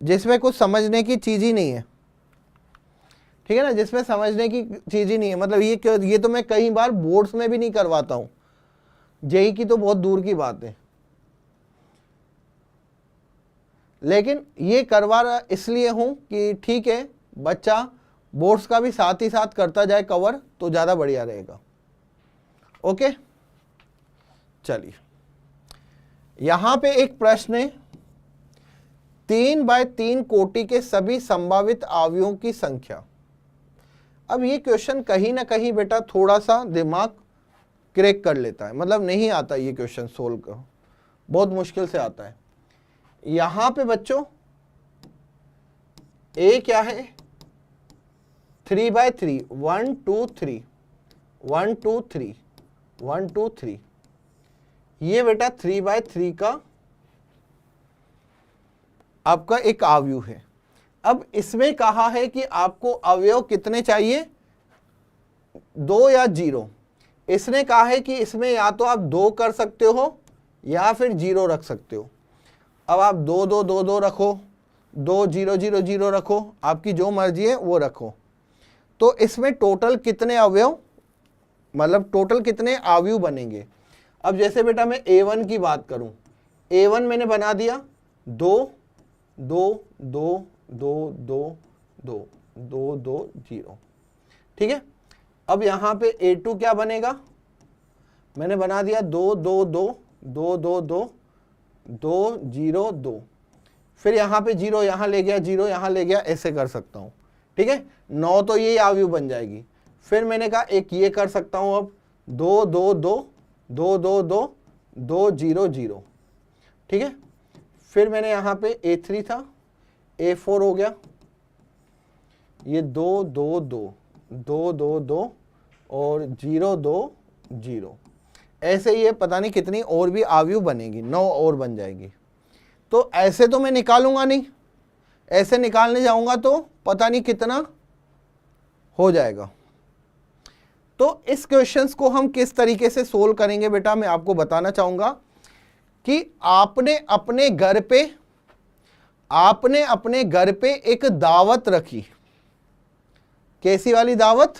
जिसमें कुछ समझने की चीज ही नहीं है, ठीक है ना, जिसमें समझने की चीज ही नहीं है। मतलब ये तो मैं कई बार बोर्ड्स में भी नहीं करवाता हूं, जेई की तो बहुत दूर की बात है, लेकिन ये करवा रहा इसलिए हूं कि ठीक है बच्चा बोर्ड्स का भी साथ ही साथ करता जाए कवर, तो ज्यादा बढ़िया रहेगा। ओके, चलिए यहां पे एक प्रश्न है, 3x3 कोटि के सभी संभावित अवयवों की संख्या। अब ये क्वेश्चन कहीं ना कहीं बेटा थोड़ा सा दिमाग क्रैक कर लेता है, मतलब नहीं आता ये क्वेश्चन सोल्व कर, बहुत मुश्किल से आता है। यहां पे बच्चों ए क्या है, 3x3, 1 2 3, 1 2 3, 1 2 3, ये बेटा 3x3 का आपका एक अवयव है। अब इसमें कहा है कि आपको अवयव कितने चाहिए, 2 या 0। इसने कहा है कि इसमें या तो आप 2 कर सकते हो या फिर 0 रख सकते हो। अब आप 2 2 2 2 रखो, 2 0 0 0 रखो, आपकी जो मर्जी है वो रखो। तो इसमें टोटल कितने अवयव, मतलब टोटल कितने अवयव बनेंगे। अब जैसे बेटा मैं A1 की बात करूं, A1 मैंने बना दिया 2 2 2 2 2 2 2 2 0, ठीक है। अब यहां पे A2 क्या बनेगा, मैंने बना दिया 2 2 2 2 2 2 2 0 2, फिर यहां पे 0 यहां ले गया, 0 यहां ले गया, ऐसे कर सकता हूं, ठीक है। 9 तो ये अवयव बन जाएगी। फिर मैंने कहा एक ये कर सकता हूं, अब 2 2 2 2 2 2 2 0 0, ठीक है। फिर मैंने यहां पे A3 था, A4 हो गया, ये 2 2 2 2 2 2 और 0 2 0, ऐसे ये पता नहीं कितनी और भी अवयव बनेगी, 9 और बन जाएगी। तो ऐसे तो मैं निकालूंगा नहीं, ऐसे निकालने जाऊंगा तो पता नहीं कितना हो जाएगा। तो इस क्वेश्चंस को हम किस तरीके से सोल्व करेंगे बेटा, मैं आपको बताना चाहूंगा कि आपने अपने घर पे एक दावत रखी। कैसी वाली दावत,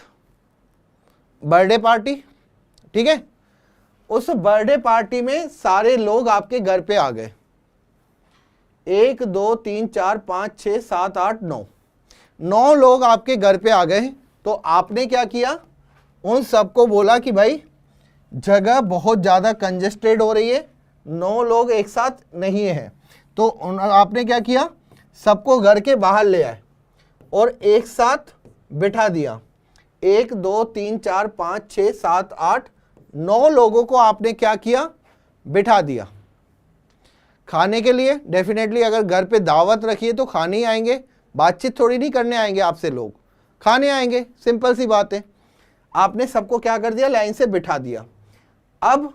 बर्थडे पार्टी, ठीक है। उस बर्थडे पार्टी में सारे लोग आपके घर पे आ गए, 1 2 3 4 5 6 7 8 9, 9 लोग आपके घर पे आ गए। तो आपने क्या किया, उन सबको बोला कि भाई जगह बहुत ज्यादा कंजेस्टेड हो रही है, 9 लोग एक साथ नहीं है। तो आपने क्या किया, सबको घर के बाहर ले आए और एक साथ बिठा दिया। 1 2 3 4 5 6 7 8 9 लोगों को आपने क्या किया, बिठा दिया खाने के लिए। डेफिनेटली अगर घर पे दावत रखी है तो खाने ही आएंगे, बातचीत थोड़ी नहीं करने आएंगे आपसे, लोग खाने आएंगे, सिंपल सी बात है। आपने सबको क्या कर दिया, लाइन से बिठा दिया। अब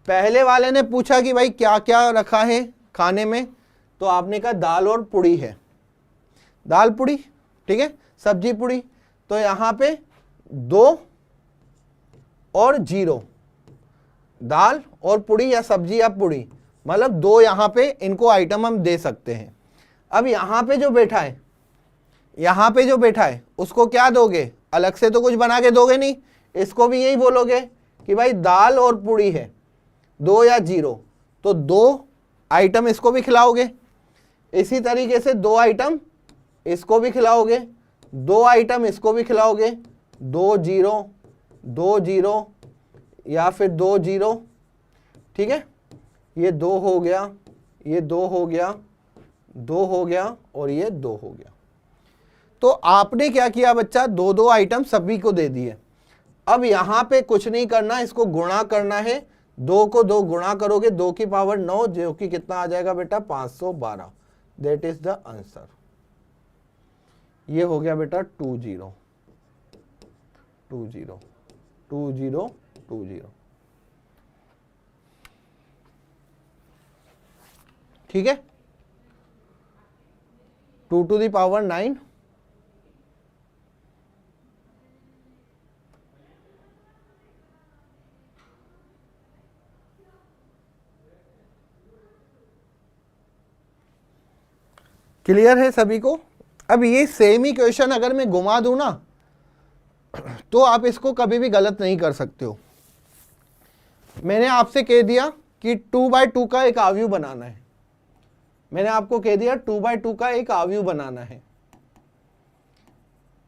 पहले वाले ने पूछा कि भाई क्या क्या रखा है खाने में, तो आपने कहा दाल और पुड़ी है, दाल पुड़ी, ठीक है, सब्जी पुड़ी। तो यहां पे 2 और 0, दाल और पुड़ी या सब्जी या पुड़ी, मतलब 2 यहां पे इनको आइटम हम दे सकते हैं। अब यहां पे जो बैठा है, यहां पे जो बैठा है उसको क्या दोगे, अलग से तो कुछ बना के दोगे नहीं, इसको भी यही बोलोगे कि भाई दाल और पुड़ी है, 2 या 0, तो 2 आइटम इसको भी खिलाओगे। इसी तरीके से 2 आइटम इसको भी खिलाओगे, 2 आइटम इसको भी खिलाओगे, 2 0 2 0 या फिर 2 0, ठीक है। ये 2 हो गया, ये 2 हो गया, 2 हो गया और ये 2 हो गया। तो आपने क्या किया बच्चा, 2 2 आइटम सभी को दे दिए। अब यहां पे कुछ नहीं करना, इसको गुणा करना है, 2 को 2 गुणा करोगे, 2 की पावर 9, जो कि कितना आ जाएगा बेटा, 512। That is the answer. ये हो गया बेटा 2 0 2 0 2 0 2 0, ठीक है। 2 to the power 9, क्लियर है सभी को? अब ये सेम ही क्वेश्चन अगर मैं घुमा दूं ना तो आप इसको कभी भी गलत नहीं कर सकते हो। मैंने आपसे कह दिया कि 2/2 का एक आव्यूह बनाना है, मैंने आपको कह दिया 2/2 का एक आव्यूह बनाना है,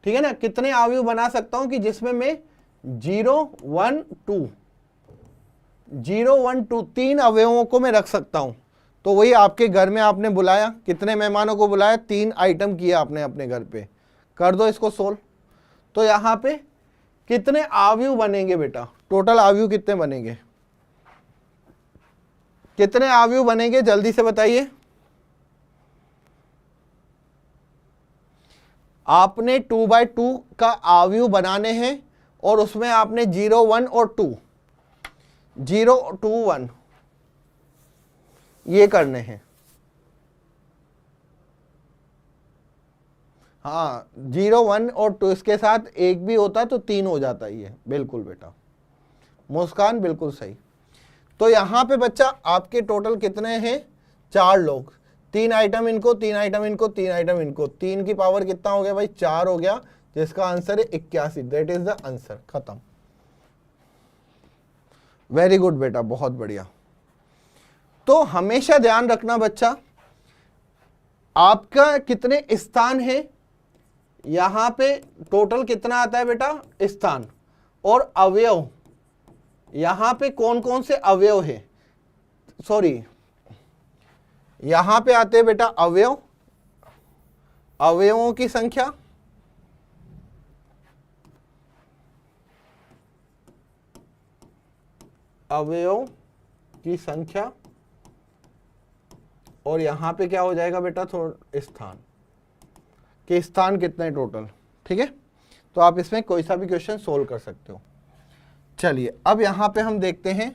ठीक है ना। कितने आव्यूह बना सकता हूं कि जिसमें मैं 0 1 2 3 अवयवों को मैं रख सकता हूं। तो वही आपके घर में आपने बुलाया, कितने मेहमानों को बुलाया, 3 आइटम किया आपने अपने घर पे, कर दो इसको सोल्व। तो यहां पे कितने आव्यूह बनेंगे बेटा, टोटल आव्यूह कितने बनेंगे, कितने आव्यूह बनेंगे जल्दी से बताइए। आपने 2/2 का आव्यूह बनाने हैं और उसमें आपने 0 1 और 2 0 2 1 ये करने हैं। हाँ 0 1 और 2 इसके साथ एक भी होता तो 3 हो जाता ये, बिल्कुल बेटा मुस्कान बिल्कुल सही। तो यहां पे बच्चा आपके टोटल कितने हैं, 4 लोग, 3 आइटम इनको, 3 आइटम इनको, 3 आइटम इनको, 3 की पावर कितना हो गया भाई, 4 हो गया, जिसका आंसर है 81। दैट इज द आंसर, खत्म। वेरी गुड बेटा, बहुत बढ़िया। तो हमेशा ध्यान रखना बच्चा, आपका कितने स्थान है, यहां पे टोटल कितना आता है बेटा स्थान, और अवयव यहां पे कौन कौन से अवयव है, सॉरी यहां पे आते हैं बेटा अवयव, अवयवों की संख्या, अवयव की संख्या, और यहां पे क्या हो जाएगा बेटा थोड़ा स्थान के, स्थान कितने टोटल, ठीक है। तो आप इसमें कोई सा भी क्वेश्चन सोल्व कर सकते हो। चलिए अब यहां पे हम देखते हैं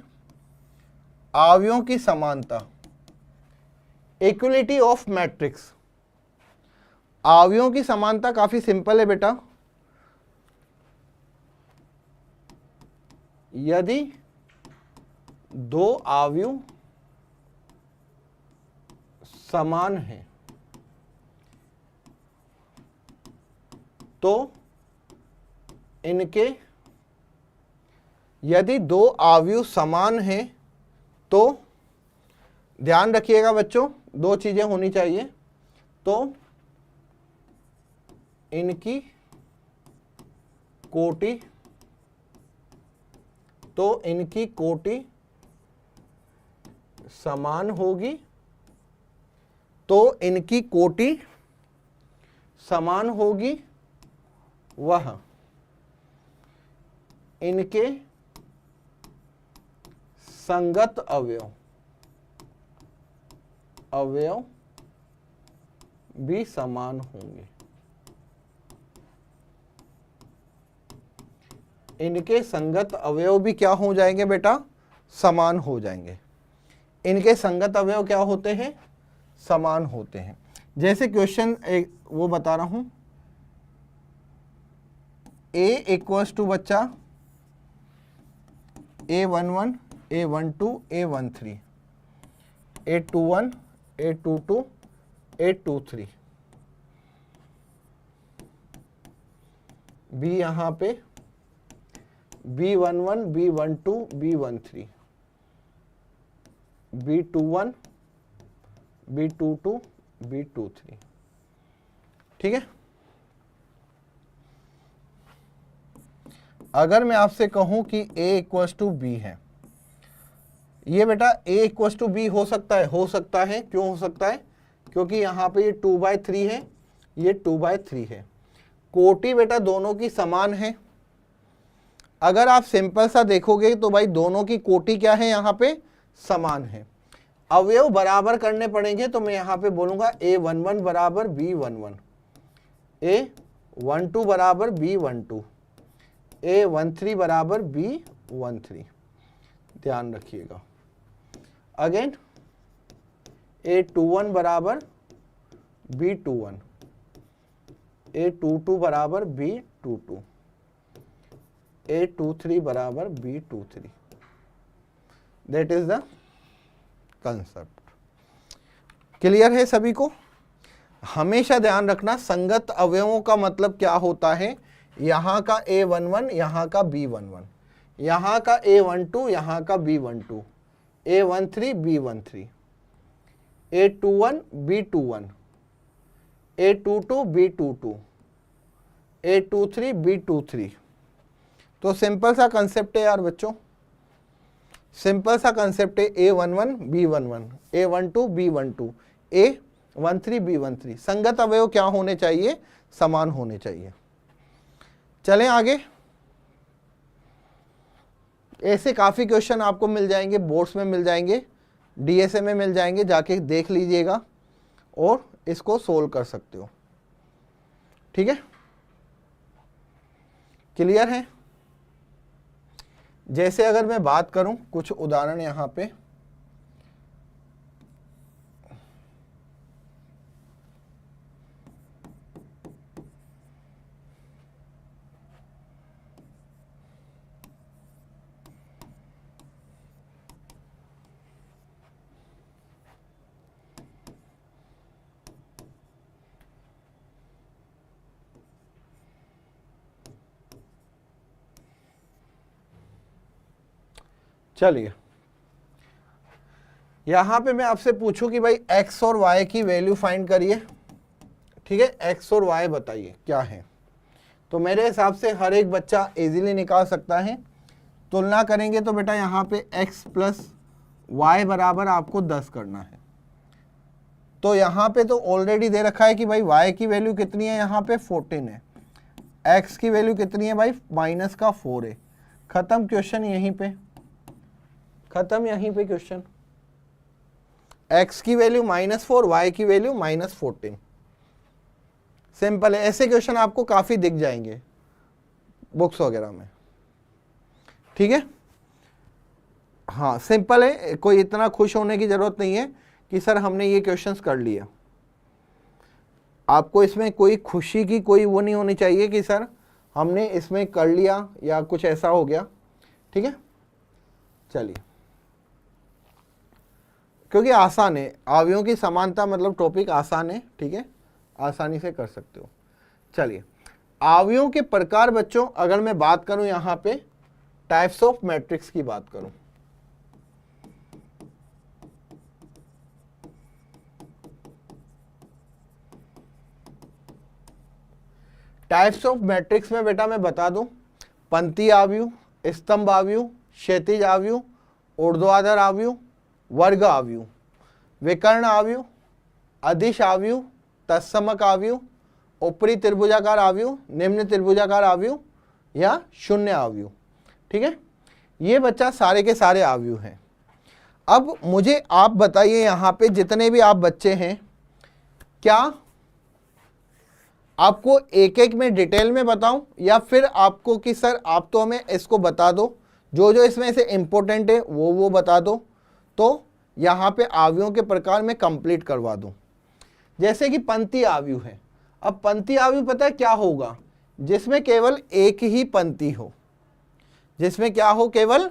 अवयवों की समानता, इक्वलिटी ऑफ मैट्रिक्स। अवयवों की समानता काफी सिंपल है बेटा, यदि 2 अवयव समान है तो इनके, यदि 2 अवयव समान हैं तो ध्यान रखिएगा बच्चों, 2 चीजें होनी चाहिए, तो इनकी कोटि, तो इनकी कोटि समान होगी, तो इनकी कोटि समान होगी, वह इनके संगत अवयव, अवयव भी समान होंगे, इनके संगत अवयव भी क्या हो जाएंगे बेटा, समान हो जाएंगे। इनके संगत अवयव क्या होते हैं, समान होते हैं। जैसे क्वेश्चन एक वो बता रहा हूं, A इक्वल्स टू बच्चा A11 A12 A13 A21 A22 A23, B यहां पे B11 B12 B13 B21 B22 B23, ठीक है। अगर मैं आपसे कहूं कि A इक्वल्स टू B है, ये बेटा A इक्वल्स टू B हो सकता है, हो सकता है, क्यों हो सकता है, क्योंकि यहां पे ये 2/3 है, ये 2/3 है, कोटि बेटा दोनों की समान है। अगर आप सिंपल सा देखोगे तो भाई दोनों की कोटि क्या है, यहां पे समान है। अवयव बराबर करने पड़ेंगे, तो मैं यहां पे बोलूंगा A11 बराबर B11, A12 बराबर B12, A13 बराबर B13, ध्यान रखिएगा। अगेन A21 बराबर B21, A22 बराबर B22, A23 बराबर B23, that is the concept. Clear है सभी को? हमेशा ध्यान रखना संगत अवयवों का मतलब क्या होता है, यहाँ का A11 यहाँ का B11, यहाँ का A12 यहाँ का B12, A13 B13, A21 B21, A22 B22, A23 B23। तो सिंपल सा कंसेप्ट है यार बच्चों, सिंपल सा कंसेप्ट है A11 B11, A12 B12, A13 B13। संगत अवयव क्या होने चाहिए, समान होने चाहिए। चलें आगे, ऐसे काफ़ी क्वेश्चन आपको मिल जाएंगे, बोर्ड्स में मिल जाएंगे, डीएसए में मिल जाएंगे, जाके देख लीजिएगा और इसको सोल्व कर सकते हो। ठीक है, क्लियर है। जैसे अगर मैं बात करूं कुछ उदाहरण यहां पे, चलिए यहां पे मैं आपसे पूछूं कि भाई x और y की वैल्यू फाइंड करिए। ठीक है, x और y बताइए क्या है। तो मेरे हिसाब से हर एक बच्चा इजीली निकाल सकता है। तुलना करेंगे तो बेटा यहाँ पे x प्लस वाई बराबर आपको 10 करना है। तो यहाँ पे तो ऑलरेडी दे रखा है कि भाई y की वैल्यू कितनी है, यहाँ पे 14 है, x की वैल्यू कितनी है भाई माइनस का 4 है। खत्म क्वेश्चन यहीं पे, खत्म यहीं पे क्वेश्चन। x की वैल्यू -4, y की वैल्यू -14। सिंपल है, ऐसे क्वेश्चन आपको काफी दिख जाएंगे बुक्स वगैरह में। ठीक है, हाँ सिंपल है, कोई इतना खुश होने की जरूरत नहीं है कि सर हमने ये क्वेश्चंस कर लिया। आपको इसमें कोई खुशी की कोई वो नहीं होनी चाहिए कि सर हमने इसमें कर लिया या कुछ ऐसा हो गया। ठीक है, चलिए, क्योंकि आसान है, अवयवों की समानता मतलब टॉपिक आसान है। ठीक है, आसानी से कर सकते हो। चलिए, अवयवों के प्रकार बच्चों, अगर मैं बात करूं यहां पे टाइप्स ऑफ मैट्रिक्स की बात करूं, टाइप्स ऑफ मैट्रिक्स में बेटा मैं बता दूं, पंक्ति आव्यूह, स्तंभ आव्यूह, क्षैतिज आव्यूह, ऊर्ध्वाधर आव्यूह, वर्ग आव्यूह, विकर्ण आव्यूह, अदिश आव्यूह, तत्समक आव्यूह, ऊपरी त्रिभुजाकार आव्यूह, निम्न त्रिभुजाकार आव्यूह या शून्य आव्यूह। ठीक है, ये बच्चा सारे के सारे आव्यूह हैं। अब मुझे आप बताइए यहाँ पे जितने भी आप बच्चे हैं, क्या आपको एक एक में डिटेल में बताऊं या फिर आपको कि सर आप तो हमें इसको बता दो, जो जो इसमें से इंपॉर्टेंट है वो बता दो, तो यहाँ पे आव्यूहों के प्रकार में कंप्लीट करवा दूं। जैसे कि पंक्ति आव्यूह है। अब पंक्ति आव्यूह पता है क्या होगा, जिसमें केवल एक ही पंक्ति हो, जिसमें क्या हो, केवल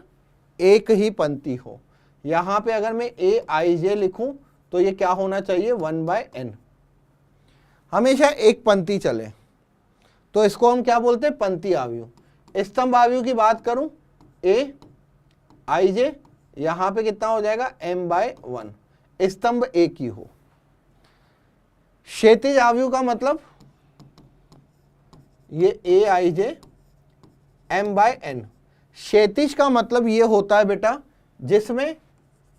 एक ही पंक्ति हो। यहाँ पे अगर मैं AIJ लिखूं तो ये क्या होना चाहिए 1/n, हमेशा एक पंक्ति चले, तो इसको हम क्या बोलते हैं पंक्ति आव्यूह। स्तंभ आव्यूह की बात करूं AIJ, यहां पे कितना हो जाएगा m/1, स्तंभ एक ही हो। क्षैतिज आव्यूह का मतलब ये AIJ m/n। क्षैतिज का मतलब ये होता है बेटा जिसमें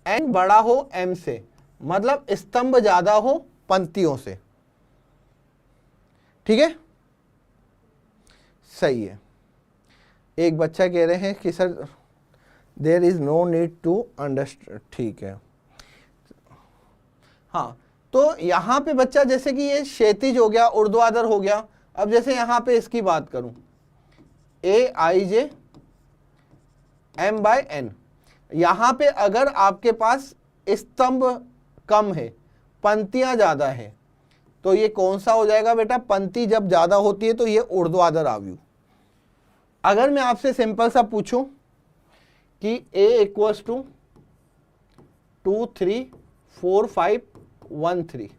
n बड़ा हो m से, मतलब स्तंभ ज्यादा हो पंक्तियों से। ठीक है, सही है। एक बच्चा कह रहे हैं कि sir there is no need to understand. ठीक है, हाँ, तो यहां पे बच्चा जैसे कि ये क्षैतिज हो गया, ऊर्ध्वाधर हो गया। अब जैसे यहां पे इसकी बात करूं AIJ m/n, यहां पे अगर आपके पास स्तंभ कम है, पंक्तियां ज्यादा है, तो ये कौन सा हो जाएगा बेटा, पंक्ति जब ज्यादा होती है तो ये ऊर्ध्वाधर आव्यूह। अगर मैं आपसे सिंपल सा पूछूं कि A = 2 3 4 5 1 3,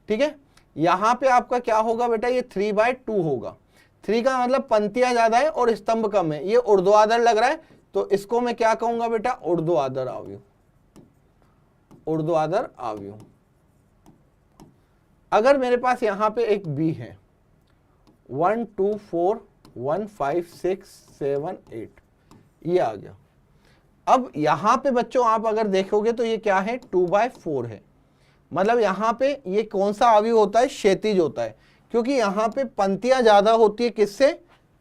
ठीक है, यहां पे आपका क्या होगा बेटा, ये 3/2 होगा। 3 का मतलब पंक्तियां ज्यादा है और स्तंभ कम है, ये ऊर्ध्वाधर लग रहा है, तो इसको मैं क्या कहूंगा बेटा, ऊर्ध्वाधर आव्यूह, ऊर्ध्वाधर आव्यूह। अगर मेरे पास यहां पे एक बी है, 1 2 4 1 5 6 7 8, ये आ गया। अब यहां पे बच्चों आप अगर देखोगे तो ये क्या है, 2/4 है। मतलब यहां पे ये कौन सा आव्यूह होता है, क्षैतिज होता है, क्योंकि यहां पे पंक्तियां ज्यादा होती है किससे,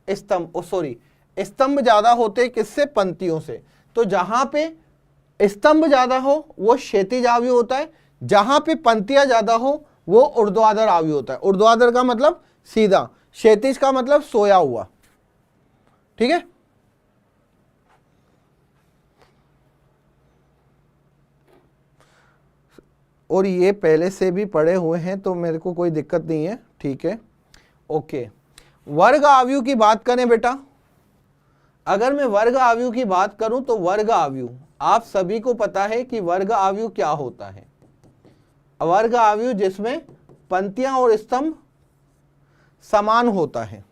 स्तंभ, सॉरी स्तंभ ज्यादा होते हैं किससे, पंक्तियों से। तो जहां पे स्तंभ ज्यादा हो वो क्षैतिज आव्यूह होता है, जहां पे पंक्तियां ज्यादा हो वो ऊर्ध्वाधर आव्यूह होता है। ऊर्ध्वाधर का मतलब सीधा, क्षैतिज का मतलब सोया हुआ। ठीक है, और ये पहले से भी पढ़े हुए हैं तो मेरे को कोई दिक्कत नहीं है। ठीक है, ओके। वर्ग आव्यूह की बात करें बेटा, अगर मैं वर्ग आव्यूह की बात करूं तो वर्ग आव्यूह, आप सभी को पता है कि वर्ग आव्यूह क्या होता है। वर्ग आव्यूह जिसमें पंक्तियां और स्तंभ समान होता है।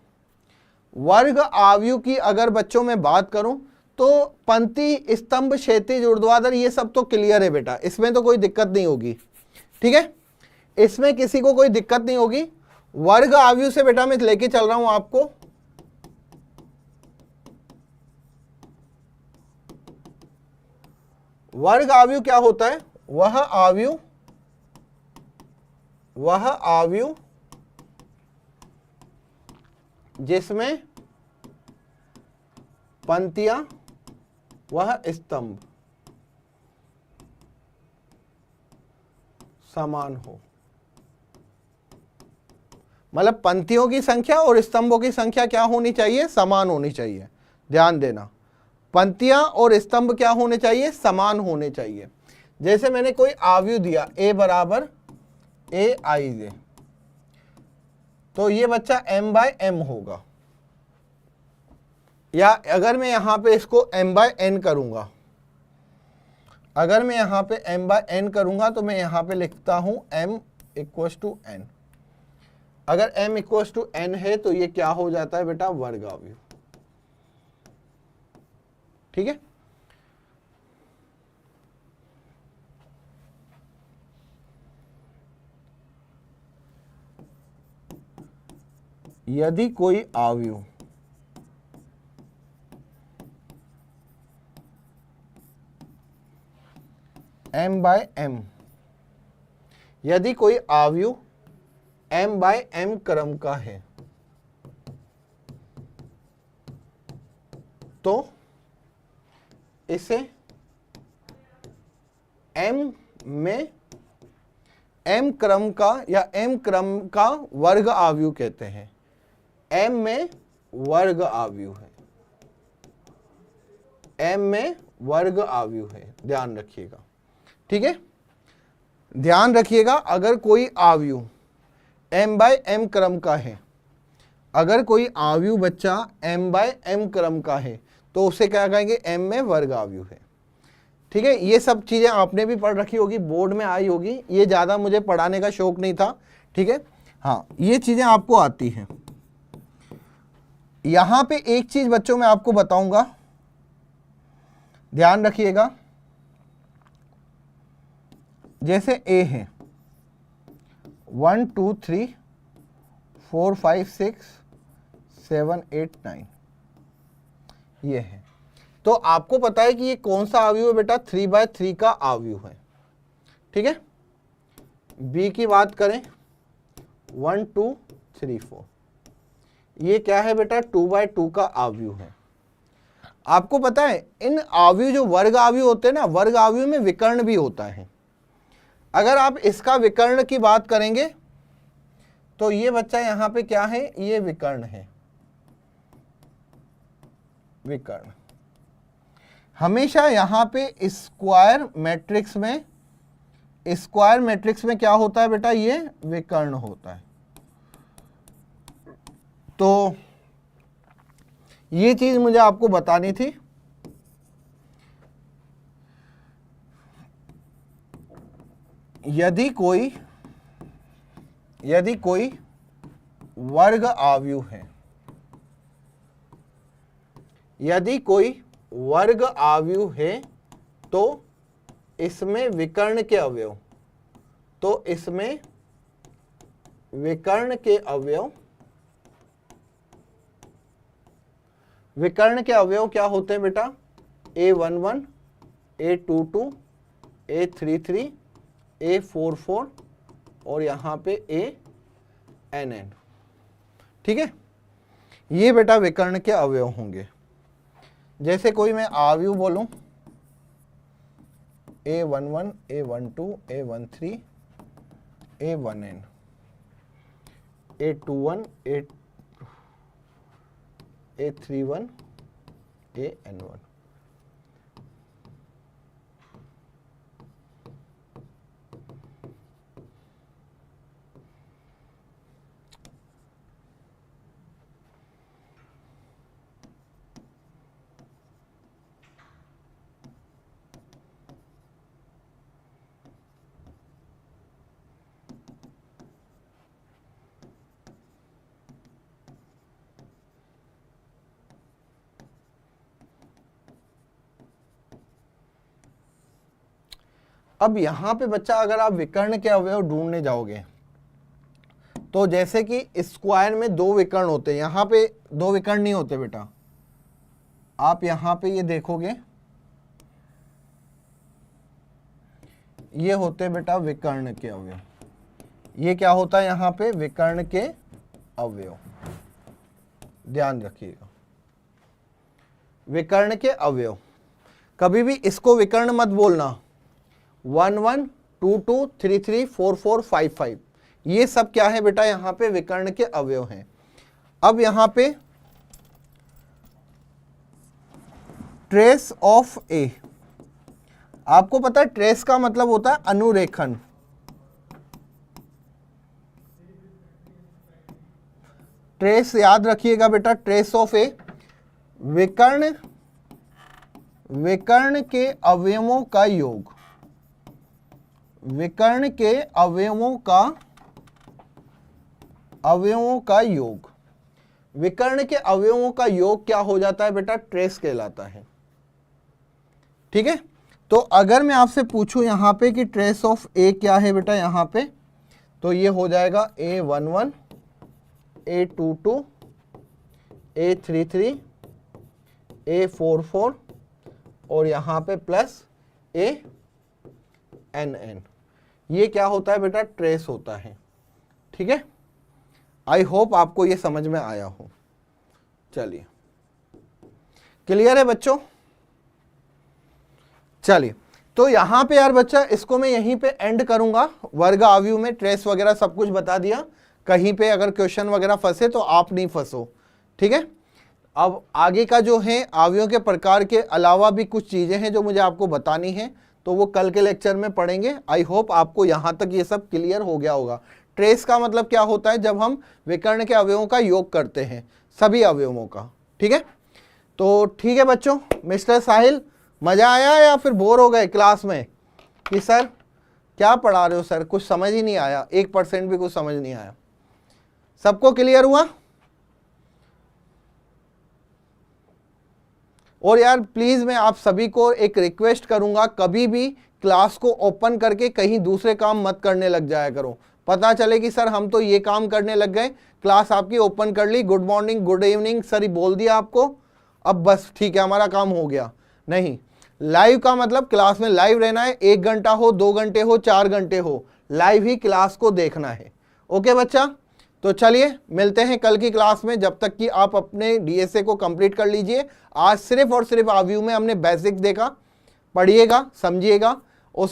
वर्ग आव्यूह की अगर बच्चों में बात करूं तो पंक्ति, स्तंभ, क्षैतिज, ऊर्ध्वाधर ये सब तो क्लियर है बेटा, इसमें तो कोई दिक्कत नहीं होगी। ठीक है, इसमें किसी को कोई दिक्कत नहीं होगी। वर्ग आव्यूह से बेटा मैं लेके चल रहा हूं आपको वर्ग आव्यूह क्या होता है, वह आव्यूह जिसमें पंक्तियां वह स्तंभ समान हो। मतलब पंक्तियों की संख्या और स्तंभों की संख्या क्या होनी चाहिए, समान होनी चाहिए। ध्यान देना, पंक्तियां और स्तंभ क्या होने चाहिए, समान होने चाहिए। जैसे मैंने कोई आव्यूह दिया a बराबर aij, तो ये बच्चा m/m होगा। या अगर मैं यहां पे इसको m/n करूंगा, अगर मैं यहां पे m/n करूंगा तो मैं यहां पे लिखता हूं m = n। अगर m = n है तो ये क्या हो जाता है बेटा, वर्ग आव्यूह। ठीक है, यदि कोई आव्यूह m/m, यदि कोई आव्यूह m/m क्रम का है तो इसे m में m क्रम का या m क्रम का वर्ग आव्यूह कहते हैं। m में वर्ग आव्यूह है, m में वर्ग आव्यूह है, ध्यान रखिएगा। ठीक है, ध्यान रखिएगा, अगर कोई आव्यूह m/m क्रम का है, अगर कोई आव्यूह बच्चा m/m क्रम का है तो उसे क्या कहेंगे, m में वर्ग आव्यूह है। ठीक है, ये सब चीजें आपने भी पढ़ रखी होगी, बोर्ड में आई होगी, ये ज्यादा मुझे पढ़ाने का शौक नहीं था। ठीक है, हाँ ये चीजें आपको आती हैं। यहां पे एक चीज बच्चों मैं आपको बताऊंगा, ध्यान रखिएगा। जैसे a है 1 2 3 4 5 6 7 8 9, ये है, तो आपको पता है कि ये कौन सा आव्यूह है बेटा, 3/3 का आव्यूह है। ठीक है, b की बात करें 1 2 3 4, ये क्या है बेटा, 2/2 का आव्यूह है। आपको पता है इन आव्यूह, जो वर्ग आव्यूह होते हैं ना, वर्ग आव्यूह में विकर्ण भी होता है। अगर आप इसका विकर्ण की बात करेंगे तो ये बच्चा यहां पे क्या है, ये विकर्ण है। विकर्ण हमेशा यहां पे स्क्वायर मैट्रिक्स में, स्क्वायर मैट्रिक्स में क्या होता है बेटा, ये विकर्ण होता है। तो ये चीज मुझे आपको बतानी थी। यदि कोई यदि कोई वर्ग आव्यूह है, यदि कोई वर्ग आव्यूह है तो इसमें विकर्ण के अवयव, तो इसमें विकर्ण के अवयव, विकर्ण के अवयव क्या होते हैं बेटा? A11, A22, A33, A44 और यहां पे ANN। ठीक है, ये बेटा विकर्ण के अवयव होंगे। जैसे कोई मैं आव्यूह बोलूं A11, A12, A13, A1N, A21, A31, AN1। अब यहां पे बच्चा अगर आप विकर्ण के अवयव ढूंढने जाओगे तो जैसे कि स्क्वायर में दो विकर्ण होते हैं, यहां पे दो विकर्ण नहीं होते बेटा। आप यहां पे ये देखोगे, ये होते बेटा विकर्ण के अवयव। ये क्या होता है यहां पे? विकर्ण के अवयव। ध्यान रखिएगा, विकर्ण के अवयव। कभी भी इसको विकर्ण मत बोलना। 1 1 2 2 3 3 4 4 5 5, ये सब क्या है बेटा? यहां पे विकर्ण के अवयव हैं। अब यहां पे ट्रेस ऑफ ए, आपको पता है ट्रेस का मतलब होता है अनुरेखण। ट्रेस याद रखिएगा बेटा, ट्रेस ऑफ ए विकर्ण, विकर्ण के अवयवों का योग, विकर्ण के अवयवों का योग। विकर्ण के अवयवों का योग क्या हो जाता है बेटा? ट्रेस कहलाता है। ठीक है, तो अगर मैं आपसे पूछूं यहां पे कि ट्रेस ऑफ ए क्या है बेटा यहां पे, तो ये हो जाएगा A11, A22, A33, A44 और यहां पे प्लस ANN। ये क्या होता है बेटा? ट्रेस होता है। ठीक है, आई होप आपको ये समझ में आया हो। चलिए, क्लियर है बच्चों? चलिए, तो यहां पे यार बच्चा इसको मैं यहीं पे एंड करूंगा। वर्ग आव्यूह में ट्रेस वगैरह सब कुछ बता दिया। कहीं पे अगर क्वेश्चन वगैरह फंसे तो आप नहीं फंसो। ठीक है, अब आगे का जो है आव्यूहों के प्रकार के अलावा भी कुछ चीजें हैं जो मुझे आपको बतानी है, तो वो कल के लेक्चर में पढ़ेंगे। आई होप आपको यहां तक ये सब क्लियर हो गया होगा। ट्रेस का मतलब क्या होता है? जब हम विकर्ण के अवयवों का योग करते हैं, सभी अवयवों का। ठीक है, तो ठीक है बच्चों। मिस्टर साहिल, मजा आया या फिर बोर हो गए क्लास में कि सर क्या पढ़ा रहे हो सर, कुछ समझ ही नहीं आया, 1% भी कुछ समझ नहीं आया? सबको क्लियर हुआ? और यार प्लीज मैं आप सभी को एक रिक्वेस्ट करूंगा, कभी भी क्लास को ओपन करके कहीं दूसरे काम मत करने लग जाया करो। पता चले कि सर हम तो ये काम करने लग गए, क्लास आपकी ओपन कर ली, good morning good evening sir ही बोल दिया आपको, अब बस ठीक है हमारा काम हो गया। नहीं, लाइव का मतलब क्लास में लाइव रहना है। 1 घंटा हो, 2 घंटे हो, 4 घंटे हो, लाइव ही क्लास को देखना है। ओके बच्चा, तो चलिए मिलते हैं कल की क्लास में। जब तक कि आप अपने डीएसए को कंप्लीट कर लीजिए। आज सिर्फ और सिर्फ आव्यूह में हमने बेसिक देखा, पढ़िएगा, समझिएगा, उसके